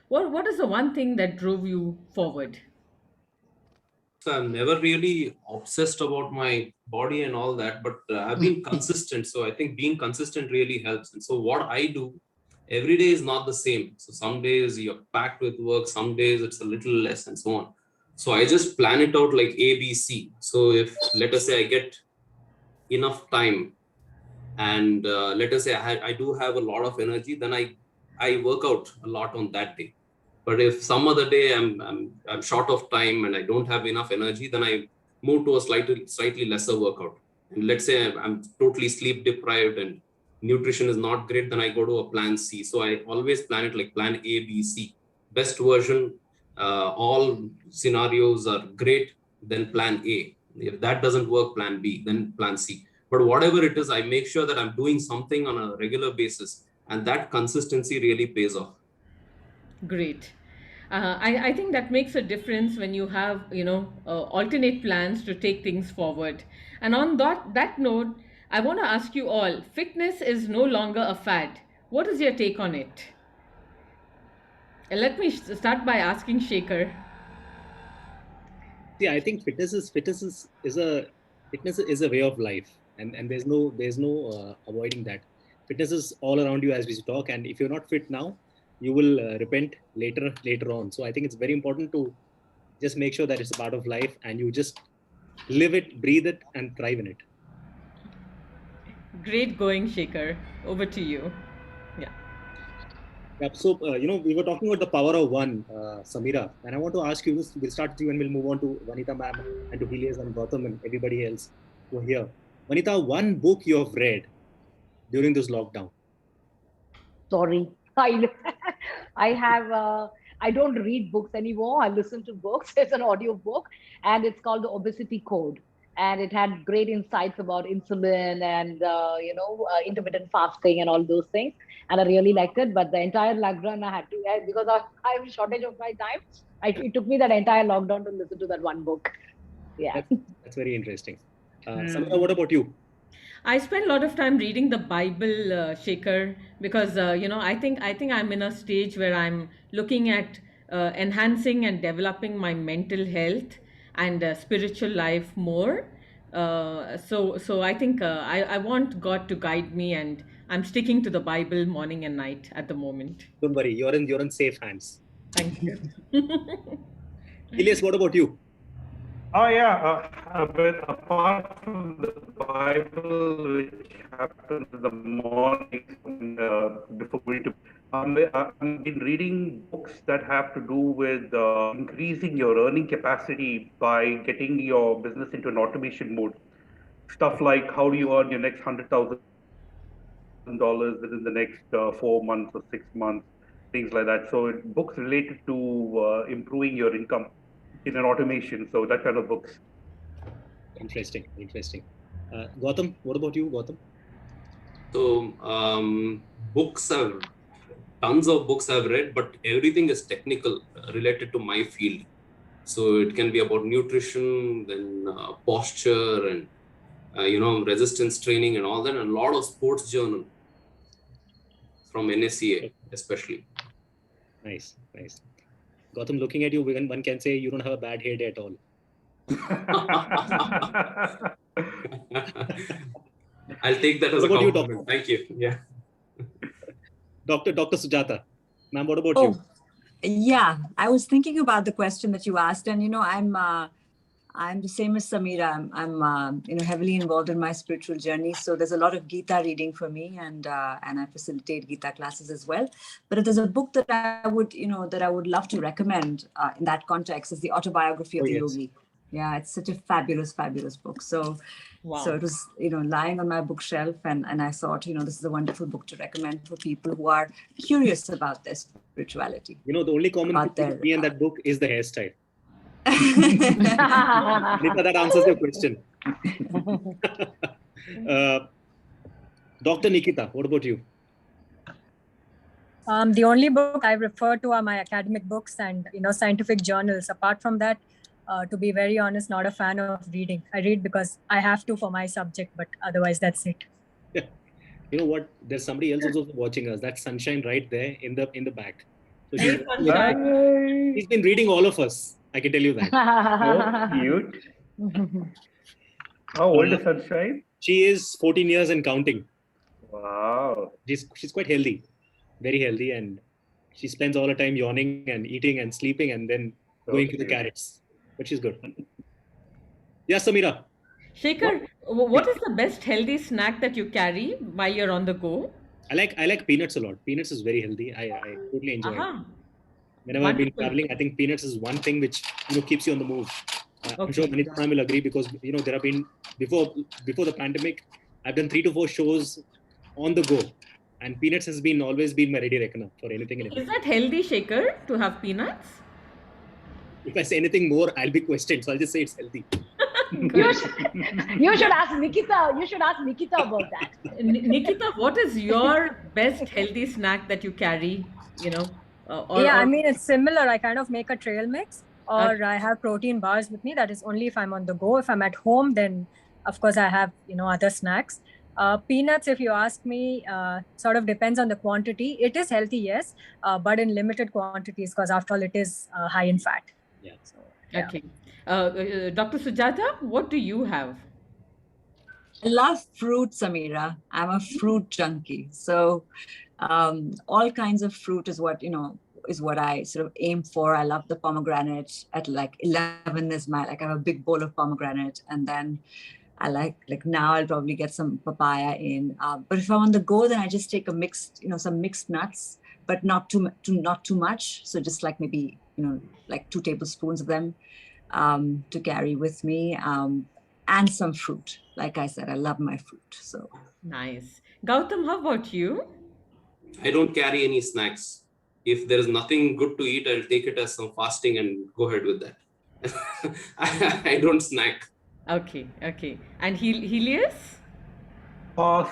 What is the one thing that drove you forward? So I'm never really obsessed about my body and all that, but I've been consistent. So I think being consistent really helps. And so what I do every day is not the same. So some days you're packed with work, some days it's a little less, and so on. So I just plan it out like A, B, C. So if, let us say, I get enough time, and let us say I do have a lot of energy, then I work out a lot on that day. But if some other day I'm short of time and I don't have enough energy, then I move to a slightly lesser workout. And let's say I'm totally sleep deprived and nutrition is not great, then I go to a plan C. So I always plan it like plan A, B, C. Best version, all scenarios are great, then plan A. If that doesn't work, plan B, then plan C. But whatever it is, I make sure that I'm doing something on a regular basis, and that consistency really pays off. Great. I think that makes a difference when you have, alternate plans to take things forward. And on that note, I want to ask you all, fitness is no longer a fad. What is your take on it? Let me start by asking Shekhar. Yeah, I think fitness is a way of life, and there's no avoiding that. Fitness is all around you as we talk, and if you're not fit now, you will repent later on. So I think it's very important to just make sure that it's a part of life, and you just live it, breathe it, and thrive in it. Great going, Shekhar. Over to you. Yeah, so, we were talking about the power of one, Samira, and I want to ask you this. We'll start with you and we'll move on to Vanita ma'am and to Helios and Gautam and everybody else who are here. Vanita, one book you have read during this lockdown. Sorry, I have. I don't read books anymore. I listen to books. It's an audio book, and it's called The Obesity Code. And it had great insights about insulin and intermittent fasting and all those things. And I really liked it. But the entire lockdown I had to, because I have a shortage of my time. It took me that entire lockdown to listen to that one book. Yeah, That's very interesting. Samira, what about you? I spend a lot of time reading the Bible, Shaker, because I think I'm in a stage where I'm looking at enhancing and developing my mental health and spiritual life more. So I think I want God to guide me, and I'm sticking to the Bible morning and night at the moment. Don't worry, you're in safe hands. Thank you. Helios, what about you? Oh yeah, but apart from the Bible, which happens in the morning before going to, I've been reading books that have to do with increasing your earning capacity by getting your business into an automation mode. Stuff like how do you earn your next $100,000 within the next 4 months or 6 months, things like that. So books related to improving your income in an automation. So that kind of books. Interesting. Gautam, what about you, Gautam? So books are tons of books I've read, but everything is technical related to my field. So it can be about nutrition, then posture, and resistance training and all that, and a lot of sports journal from NSCA especially. Nice. Gautam, looking at you, one can say you don't have a bad hair day at all. I'll take that as a compliment. Thank you. Yeah. Dr. Sujata, ma'am, what about you? Yeah, I was thinking about the question that you asked, and I'm the same as Samira. I'm heavily involved in my spiritual journey. So there's a lot of Gita reading for me, and I facilitate Gita classes as well. But if there's a book that I would love to recommend in that context, is the Autobiography of the Yogi. Yeah, it's such a fabulous book. So, So it was lying on my bookshelf, and I thought this is a wonderful book to recommend for people who are curious about their spirituality. The only common thing in that book is the hairstyle. Nikita, that answers your question. Dr. Nikita, what about you? The only book I refer to are my academic books and scientific journals. Apart from that, to be very honest, not a fan of reading. I read because I have to for my subject, but otherwise that's it. Yeah. You know what? There's somebody else also watching us. That's Sunshine right there in the back. So she's been reading all of us. I can tell you that. Oh, cute. How old is Sunshine? She is 14 years and counting. Wow. She's quite healthy, very healthy, and she spends all her time yawning and eating and sleeping and then going to the carrots. But she's good. Yeah, Samira. Shaker, what is the best healthy snack that you carry while you're on the go? I like peanuts a lot. Peanuts is very healthy. I totally enjoy it. Whenever I've been traveling, I think peanuts is one thing which keeps you on the move. I'm sure Vanita ma'am will agree, because there have been before the pandemic, I've done 3 to 4 shows on the go, and peanuts has always been my ready reckoner for anything. Is that healthy, Shaker, to have peanuts? If I say anything more, I'll be questioned, so I'll just say it's healthy. You should ask Nikita. You should ask Nikita about that. Nikita, what is your best healthy snack that you carry? I mean, it's similar. I kind of make a trail mix, or I have protein bars with me. That is only if I'm on the go. If I'm at home, then of course I have other snacks. Peanuts, if you ask me, sort of depends on the quantity. It is healthy, yes, but in limited quantities, because after all, it is high in fat. Yeah. So, yeah. Okay. Dr. Sujata, what do you have? I love fruit, Samira. I'm a fruit junkie. So all kinds of fruit is what I sort of aim for. I love the pomegranate. At like 11 is I have a big bowl of pomegranate, and then I like now I'll probably get some papaya in. But if I'm on the go, then I just take some mixed nuts. but not too much. So just like maybe, like 2 tablespoons of them to carry with me, and some fruit. Like I said, I love my fruit. So Nice. Gautam, how about you? I don't carry any snacks. If there is nothing good to eat, I'll take it as some fasting and go ahead with that. I don't snack. Okay, okay. And Helios?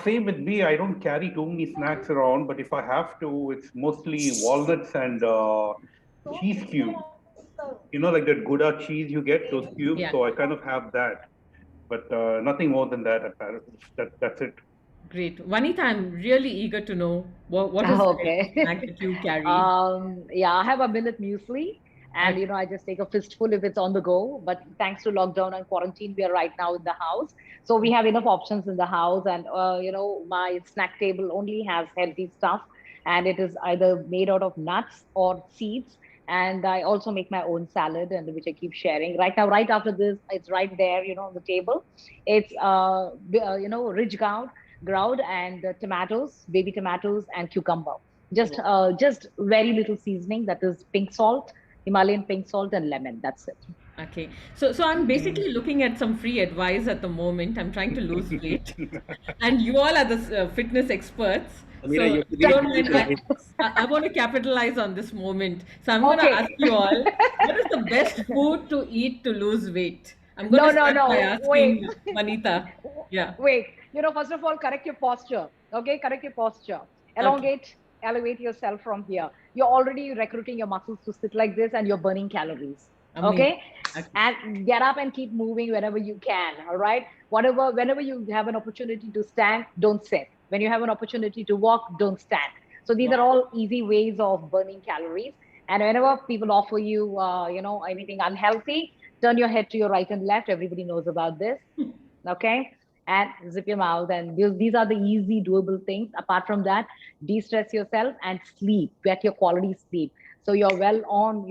Same with me. I don't carry too many snacks around, but if I have to, it's mostly walnuts and cheese cubes. Like that Gouda cheese you get, those cubes. Yeah. So I kind of have that, but nothing more than that. That's it. Great. Vanita, I'm really eager to know what is Okay. the snack that you carry? Yeah, I have a millet muesli, and Okay. I just take a fistful if it's on the go. But thanks to lockdown and quarantine, we are right now in the house, so we have enough options in the house. And my snack table only has healthy stuff, and it is either made out of nuts or seeds. And I also make my own salad, and which I keep sharing. Right now, right after this, it's right there, on the table. It's ridge ground and tomatoes, baby tomatoes, and cucumber. Just very little seasoning. That is pink salt, Himalayan pink salt, and lemon. That's it. Okay. So I'm basically looking at some free advice at the moment. I'm trying to lose weight, and you all are the fitness experts. Amira, you have to don't read mind, I want to capitalize on this moment. So I'm going to Okay. ask you all, what is the best food to eat to lose weight? I'm going No, to start no, by no. asking Manita. Yeah. Wait. First of all, correct your posture. Okay, correct your posture. Elevate yourself from here. You're already recruiting your muscles to sit like this, and you're burning calories. Amazing. Okay, Okay. and get up and keep moving whenever you can. All right. Whenever you have an opportunity to stand, don't sit. When you have an opportunity to walk, don't stand. So these are all easy ways of burning calories. And whenever people offer you, anything unhealthy, turn your head to your right and left. Everybody knows about this. Okay. And zip your mouth. And these are the easy, doable things. Apart from that, de-stress yourself and sleep. Get your quality sleep. So you're well on,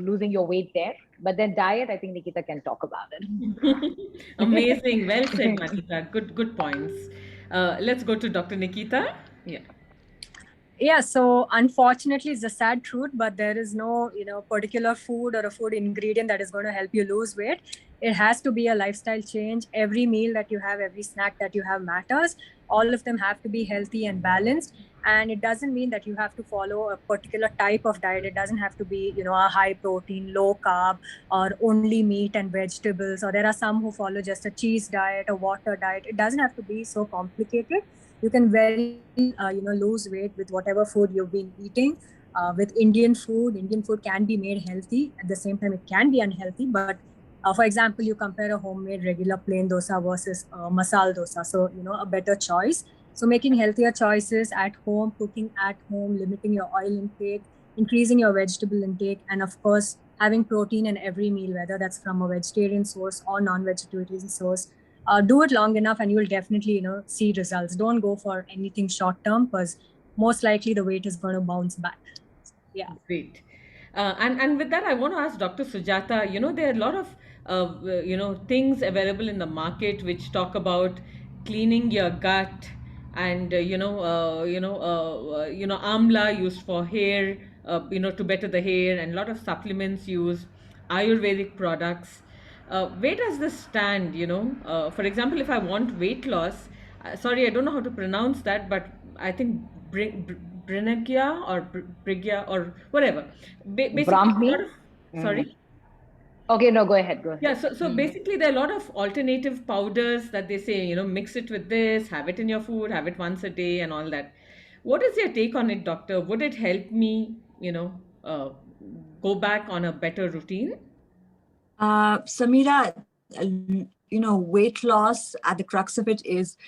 losing your weight there. But then diet, I think Nikita can talk about it. Amazing. Well said, Manita. Good points. Let's go to Dr. Nikita. Yeah. Yeah, so unfortunately, it's a sad truth, but there is no, particular food or a food ingredient that is going to help you lose weight. It has to be a lifestyle change. Every meal that you have, every snack that you have matters. All of them have to be healthy and balanced. And it doesn't mean that you have to follow a particular type of diet. It doesn't have to be, a high protein, low carb, or only meat and vegetables. Or there are some who follow just a cheese diet, a water diet. It doesn't have to be so complicated. You can lose weight with whatever food you've been eating. With Indian food can be made healthy. At the same time, it can be unhealthy. But for example, you compare a homemade regular plain dosa versus masala dosa. So, a better choice. So making healthier choices at home, cooking at home, limiting your oil intake, increasing your vegetable intake, and of course, having protein in every meal, whether that's from a vegetarian source or non-vegetarian source. Do it long enough and you will definitely, see results. Don't go for anything short term because most likely the weight is going to bounce back. Yeah. Great. And with that, I want to ask Dr. Sujata, there are a lot of, things available in the market which talk about cleaning your gut and, amla used for hair, to better the hair, and a lot of supplements used, Ayurvedic products. Where does this stand, For example, if I want weight loss, sorry, I don't know how to pronounce that, but I think Brigya or Brigya or whatever. Basically, Brahmi? a lot of, sorry? Okay, no, go ahead. Yeah, so basically there are a lot of alternative powders that they say, mix it with this, have it in your food, have it once a day and all that. What is your take on it, doctor? Would it help me, go back on a better routine? Samira, weight loss at the crux of it is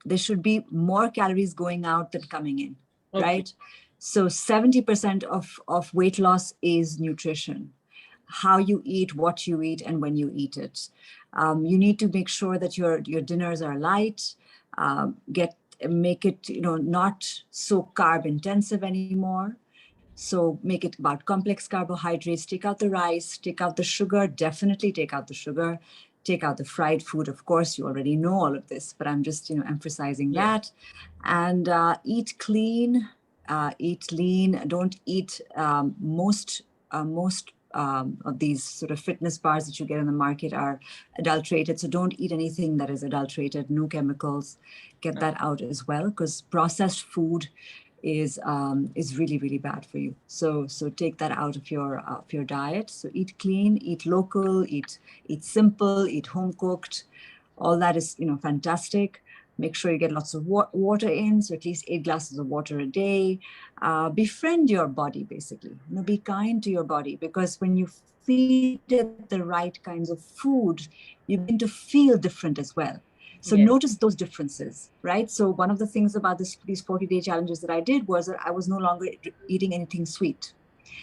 there should be more calories going out than coming in, right? So 70% of weight loss is nutrition. How you eat, what you eat, and when you eat it. You need to make sure that your dinners are light. Make it not so carb intensive anymore. So make it about complex carbohydrates. Take out the rice. Take out the sugar. Definitely take out the sugar. Take out the fried food. Of course, you already know all of this, but I'm just emphasizing that. And eat clean. eat lean. Don't eat most of these sort of fitness bars that you get in the market are adulterated. So don't eat anything that is adulterated, no chemicals. Get that out as well, because processed food is really, really bad for you. So take that out of your diet. So eat clean, eat local, eat simple, eat home cooked. All that is, fantastic. Make sure you get lots of water in, so at least 8 glasses of water a day. Befriend your body, basically. Be kind to your body, because when you feed it the right kinds of food, you begin to feel different as well. So notice those differences, right? So one of the things about these 40-day challenges that I did was that I was no longer eating anything sweet,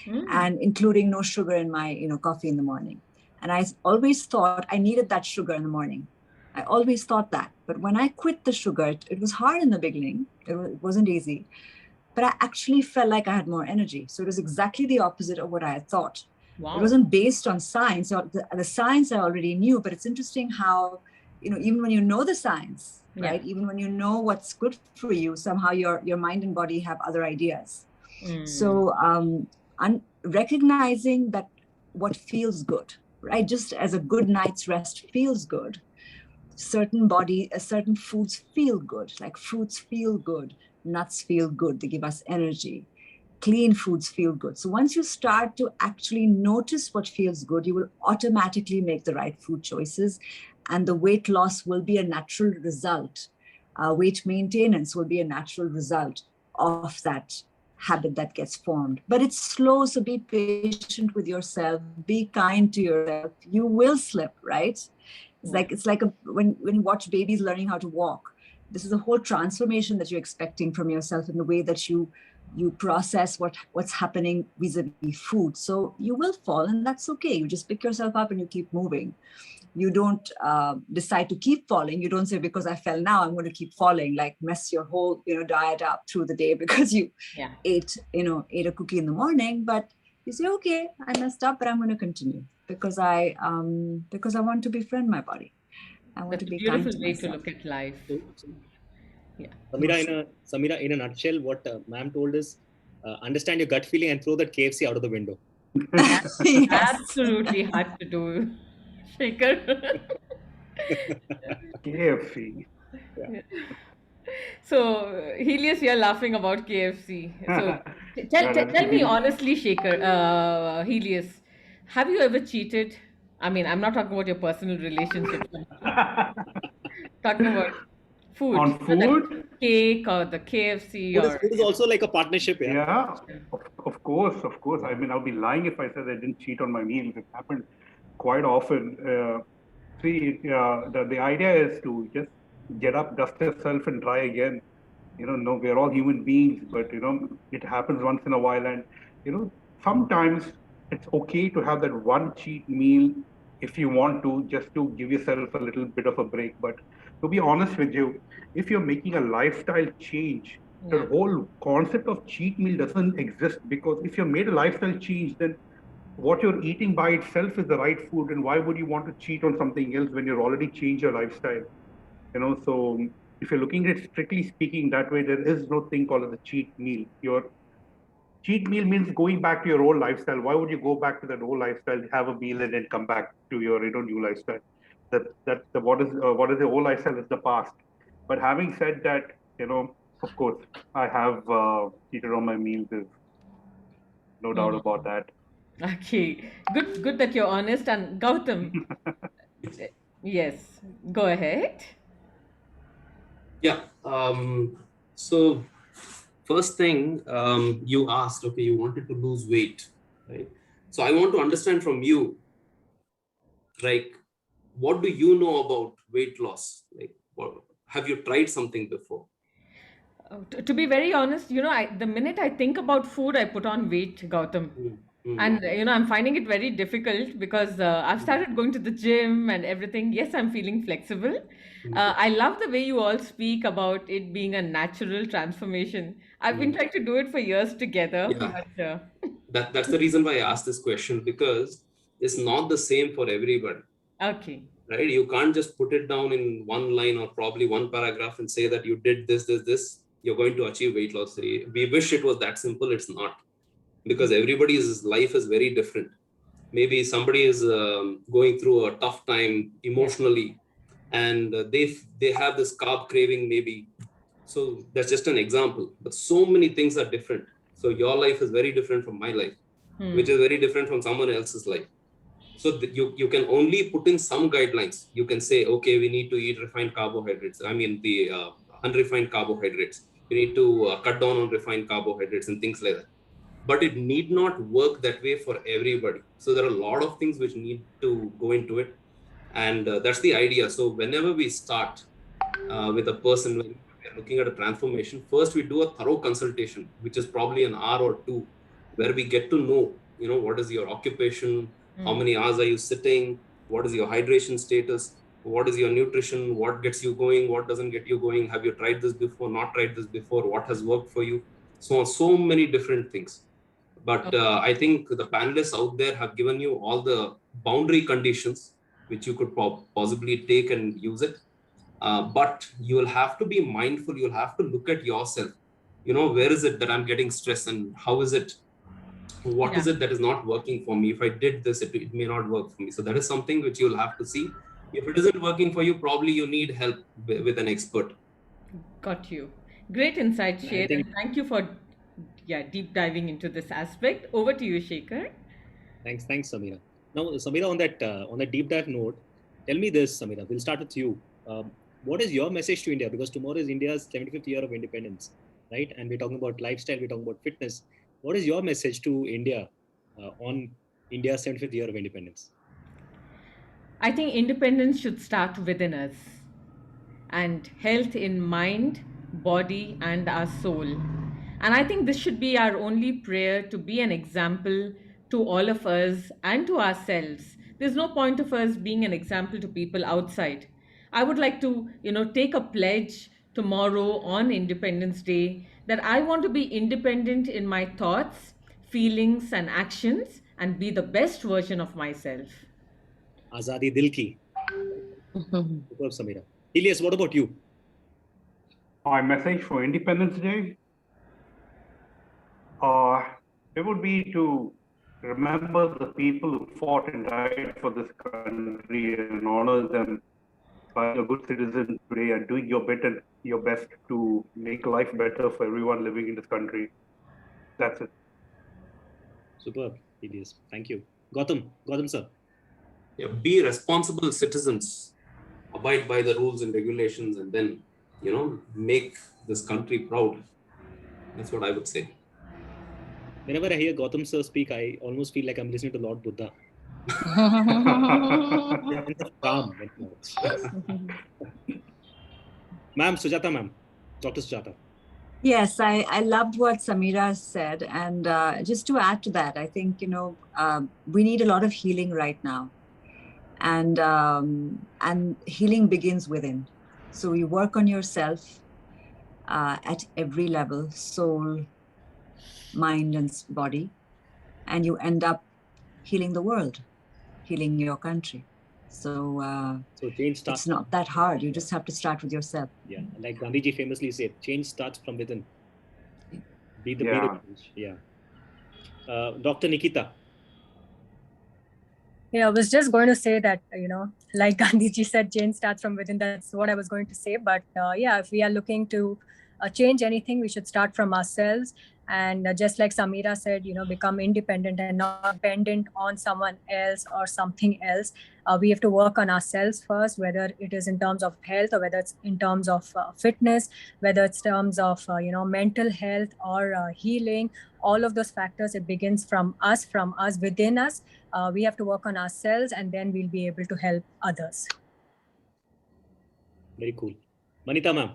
and including no sugar in my coffee in the morning. And I always thought I needed that sugar in the morning. I always thought that. But when I quit the sugar, it was hard in the beginning. It wasn't easy. But I actually felt like I had more energy. So it was exactly the opposite of what I had thought. Wow. It wasn't based on science. So the science I already knew, but it's interesting how, even when you know the science, right? Even when you know what's good for you, somehow your mind and body have other ideas. So recognizing that what feels good, right? Just as a good night's rest feels good, certain foods feel good, like fruits feel good, nuts feel good, they give us energy, clean foods feel good. So once you start to actually notice what feels good, you will automatically make the right food choices, and the weight loss will be a natural result. Weight maintenance will be a natural result of that habit that gets formed. But it's slow, so be patient with yourself, be kind to yourself. You will slip, right? It's like when you watch babies learning how to walk. This is a whole transformation that you're expecting from yourself in the way that you process what's happening vis-a-vis food. So you will fall, and that's okay. You just pick yourself up and you keep moving. You don't decide to keep falling. You don't say, because I fell now, I'm going to keep falling, like mess your whole diet up through the day because you ate a cookie in the morning. But you say, okay, I messed up, but I'm going to continue because I want to befriend my body. I want to be kind to myself. Beautiful way to look at life. Yeah. Samira, in a nutshell, what ma'am told is, understand your gut feeling and throw that KFC out of the window. Absolutely hard to do, Shekhar. KFC. Yeah. So, Helios, you're laughing about KFC. So, tell me honestly, Shekhar, Helios, have you ever cheated? I mean, I'm not talking about your personal relationships. Talking about food. On food? The cake or the KFC. Food is also like a partnership. Yeah, of course. I mean, I'll be lying if I said I didn't cheat on my meals. It happened quite often. The idea is to just get up, dust yourself, and try again. No, we're all human beings, but it happens once in a while, and sometimes it's okay to have that one cheat meal if you want to, just to give yourself a little bit of a break. But to be honest with you, if you're making a lifestyle change, the whole concept of cheat meal doesn't exist, because if you've made a lifestyle change, then what you're eating by itself is the right food, and why would you want to cheat on something else when you've already changed your lifestyle? So if you're looking at it strictly speaking that way, there is no thing called as a cheat meal. Your cheat meal means going back to your old lifestyle. Why would you go back to that old lifestyle, have a meal, and then come back to your new lifestyle? What is the old lifestyle is the past. But having said that, of course, I have cheated on my meals. There's no doubt about that. Okay, good that you're honest. And Gautam, yes, go ahead. Yeah. So first thing, you asked, okay, you wanted to lose weight, right? So I want to understand from you, like, what do you know about weight loss? Like, have you tried something before? To be very honest, the minute I think about food, I put on weight, Gautam. And, I'm finding it very difficult because I've started going to the gym and everything. Yes, I'm feeling flexible. I love the way you all speak about it being a natural transformation. I've been trying to do it for years together. Yeah. But, that's the reason why I asked this question, because it's not the same for everybody. Okay. Right? You can't just put it down in one line or probably one paragraph and say that you did this. you're going to achieve weight loss. We wish it was that simple. It's not, because everybody's life is very different. Maybe somebody is going through a tough time emotionally, and they have this carb craving maybe. So that's just an example, but so many things are different. So your life is very different from my life, which is very different from someone else's life. So you can only put in some guidelines. You can say, okay, we need to eat refined carbohydrates. I mean, the unrefined carbohydrates. You need to cut down on refined carbohydrates and things like that. But it need not work that way for everybody. So there are a lot of things which need to go into it. And that's the idea. So whenever we start with a person, when we're looking at a transformation, first we do a thorough consultation, which is probably an hour or two, where we get to know, what is your occupation, how many hours are you sitting, what is your hydration status, what is your nutrition, what gets you going, what doesn't get you going, have you tried this before, not tried this before, what has worked for you, so many different things. But I think the panelists out there have given you all the boundary conditions which you could possibly take and use it. But you will have to be mindful. You'll have to look at yourself. Where is it that I'm getting stressed, and how is it? What is it that is not working for me? If I did this, it may not work for me. So that is something which you'll have to see. If it isn't working for you, probably you need help with an expert. Got you. Great insight, Sher, and thank you for deep diving into this aspect. Over to you, Shekhar. Thanks, Samira. Now, Samira, on that deep dive note, tell me this, Samira. We'll start with you. What is your message to India? Because tomorrow is India's 75th year of independence, right? And we're talking about lifestyle, we're talking about fitness. What is your message to India on India's 75th year of independence? I think independence should start within us, and health in mind, body, and our soul. And I think this should be our only prayer, to be an example to all of us and to ourselves. There's no point of us being an example to people outside. I would like to, take a pledge tomorrow on Independence Day that I want to be independent in my thoughts, feelings, and actions, and be the best version of myself. Azadi Dil Ki. Superb, Samira. Ilyas, what about you? My message for Independence Day? It would be to remember the people who fought and died for this country and honor them by a good citizen today and doing your best to make life better for everyone living in this country. That's it. Superb, Ilyas. Thank you. Gautam, sir. Yeah, be responsible citizens, abide by the rules and regulations, and then, make this country proud. That's what I would say. Whenever I hear Gautam sir speak, I almost feel like I'm listening to Lord Buddha. Calm. Ma'am, Sujata ma'am, Dr. Sujata. Yes, I loved what Samira said. And just to add to that, I think, we need a lot of healing right now. And healing begins within. So you work on yourself at every level, soul, mind, and body, and you end up healing the world, healing your country. So change starts. It's not that hard. You just have to start with yourself. Yeah, like Gandhiji famously said, change starts from within. Be the change. Yeah. Dr. Nikita. Yeah, I was just going to say that, like Gandhiji said, change starts from within. That's what I was going to say. But if we are looking to change anything, we should start from ourselves. And just like Samira said, become independent and not dependent on someone else or something else. We have to work on ourselves first, whether it is in terms of health or whether it's in terms of fitness, whether it's terms of, mental health or healing. All of those factors, it begins from us, within us. We have to work on ourselves, and then we'll be able to help others. Very cool. Manita ma'am.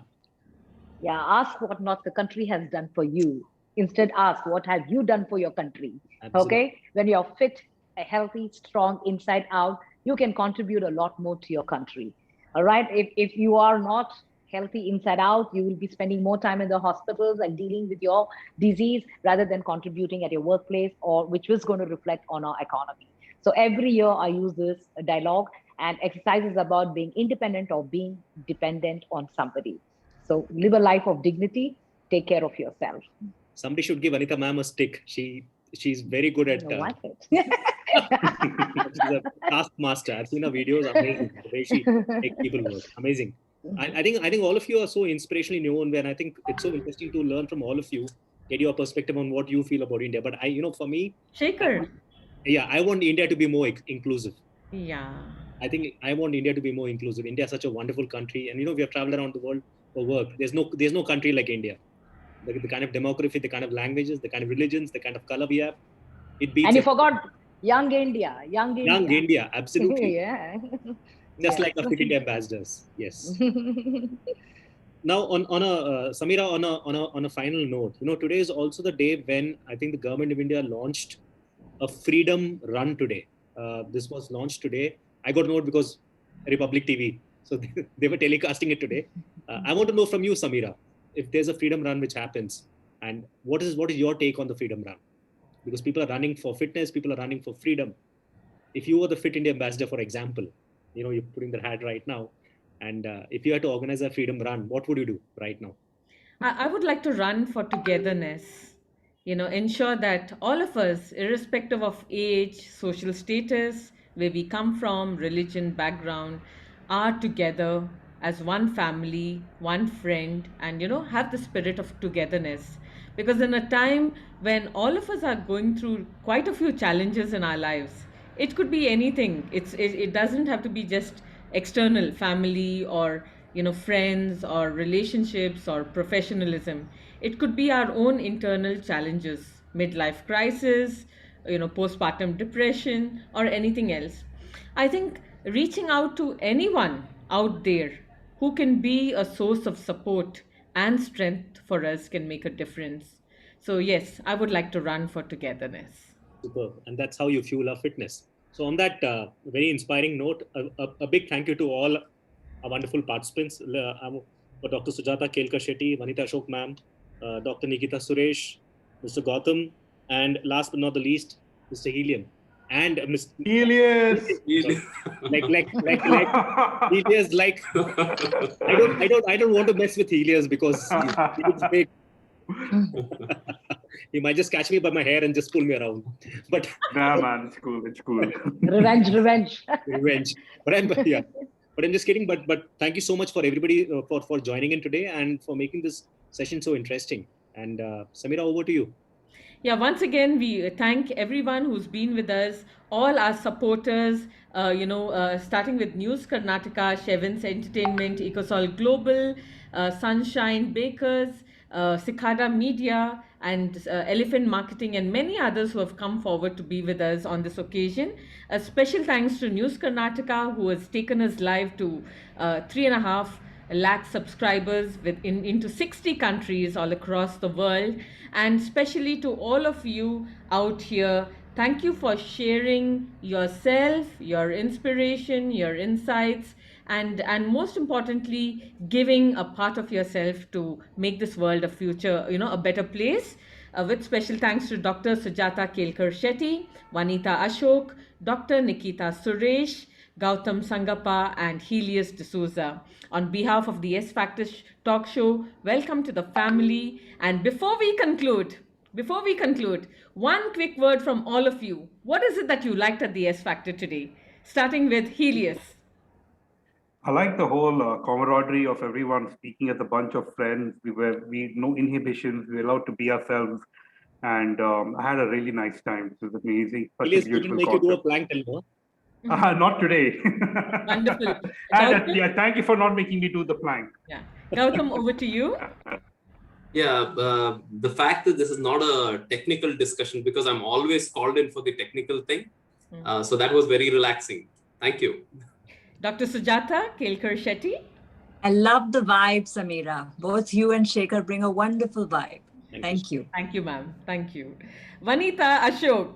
Yeah, ask what not the country has done for you. Instead, ask what have you done for your country. Absolutely. Okay, when you're fit, healthy, strong inside out, you can contribute a lot more to your country. All right, if you are not healthy inside out, you will be spending more time in the hospitals and dealing with your disease rather than contributing at your workplace, or which was going to reflect on our economy. So every year I use this dialogue, and exercises about being independent or being dependent on somebody. So live a life of dignity, take care of yourself. Somebody should give Anita ma'am a stick. She's very good at. What? She's a taskmaster. I've seen her videos. Amazing. The way she makes people work. Amazing. I think all of you are so inspirational in your own way, and I think it's so interesting to learn from all of you, get your perspective on what you feel about India. But for me, Shekhar. I want India to be more inclusive. Yeah. I think I want India to be more inclusive. India is such a wonderful country, and we have traveled around the world for work. There's no country like India. The kind of demography, the kind of languages, the kind of religions, the kind of color we have. It beats. And you forgot Young India. Young India, absolutely. Yeah. Just like the Fit India ambassadors. Yes. Now, on a Samira, on a final note, today is also the day when I think the government of India launched a freedom run today. This was launched today. I got to know it because Republic TV, so they were telecasting it today. I want to know from you, Samira, if there's a freedom run which happens, and what is your take on the freedom run? Because people are running for fitness, people are running for freedom. If you were the Fit India ambassador, for example, you're putting the hat right now, and if you had to organize a freedom run, what would you do right now? I would like to run for togetherness. Ensure that all of us, irrespective of age, social status, where we come from, religion, background, are together as one family, one friend, and have the spirit of togetherness. Because in a time when all of us are going through quite a few challenges in our lives, it could be anything. It doesn't have to be just external, family or friends or relationships or professionalism. It could be our own internal challenges, midlife crisis, postpartum depression, or anything else. I think reaching out to anyone out there who can be a source of support and strength for us can make a difference. So yes, I would like to run for togetherness. Superb. And that's how you fuel our fitness. So on that very inspiring note, a big thank you to all our wonderful participants, for Dr. Sujata Kelkar Shetty, Vanita Ashok ma'am, Dr. Nikita Suresh, Mr. Gautam, and last but not the least, Mr. Helium. And Mr. Helios. like Helios, like I don't want to mess with Helios because he's big. He might just catch me by my hair and just pull me around. But nah, man, it's cool. Revenge. But I'm just kidding. But thank you so much for everybody for joining in today and for making this session so interesting. And Samira, over to you. Yeah, once again, we thank everyone who's been with us, all our supporters, starting with News Karnataka, Shevins Entertainment, Ecosol Global, Sunshine Bakers, Cicada Media, and Elephant Marketing, and many others who have come forward to be with us on this occasion. A special thanks to News Karnataka, who has taken us live to 3.5 lakh subscribers into 60 countries all across the world, and especially to all of you out here. Thank you for sharing yourself, your inspiration, your insights, and most importantly, giving a part of yourself to make this world a future, a better place. With special thanks to Dr. Sujata Kelkar Shetty, Vanita Ashok, Dr. Nikita Suresh, Gautam Sangappa, and Helios D'Souza. On behalf of the S Factor Talk Show, welcome to the family. And before we conclude, one quick word from all of you. What is it that you liked at the S Factor today? Starting with Helios. I like the whole camaraderie of everyone speaking as a bunch of friends. We no inhibitions. We were allowed to be ourselves, and I had a really nice time. It was amazing. Helios didn't make you do a plank till now. Not today. Wonderful. Yeah, thank you for not making me do the plank. Yeah, Gautam, over to you. Yeah, the fact that this is not a technical discussion, because I'm always called in for the technical thing. So that was very relaxing. Thank you. Dr. Sujata Kelkar Shetty. I love the vibe, Samira. Both you and Shekhar bring a wonderful vibe. Thank you. Thank you, ma'am. Thank you. Vanita Ashok.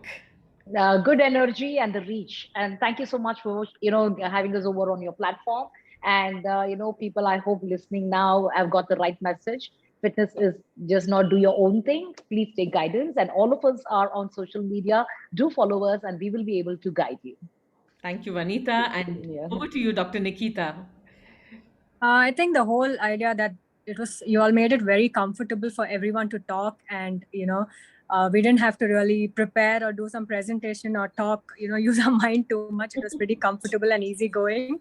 Good energy and the reach. And thank you so much for, having us over on your platform. And, people, I hope listening now have got the right message. Fitness is just not do your own thing. Please take guidance. And all of us are on social media. Do follow us and we will be able to guide you. Thank you, Vanita. And over to you, Dr. Nikita. I think the whole idea that you all made it very comfortable for everyone to talk, and we didn't have to really prepare or do some presentation or talk, use our mind too much. It was pretty comfortable and easygoing.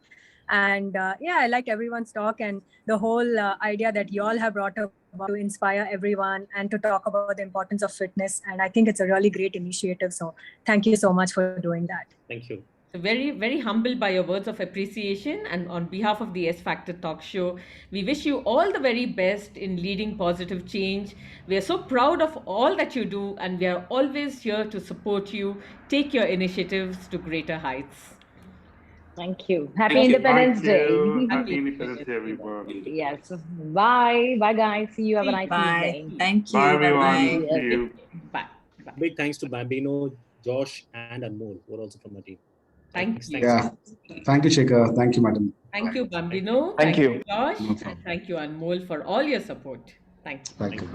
And I liked everyone's talk, and the whole idea that you all have brought up to inspire everyone and to talk about the importance of fitness. And I think it's a really great initiative. So thank you so much for doing that. Thank you. Very, very humbled by your words of appreciation. And on behalf of the S Factor Talk Show, we wish you all the very best in leading positive change. We are so proud of all that you do, and we are always here to support you. Take your initiatives to greater heights. Thank you. Happy Independence Day. Happy Independence Day, everyone. Yes. Bye. Bye, guys. See you. Have a nice Bye. evening. Thank you. Bye, everyone. Bye-bye. See you. Bye. Bye. Big thanks to Bambino, Josh, and Anmol, who are also from our team. Thank you. Yeah. Thank you, Shekhar. Thank you, madam. Thank you, Bambino. Thank you. Josh. No problem. And thank you, Anmol, for all your support. Thank you. Thank you.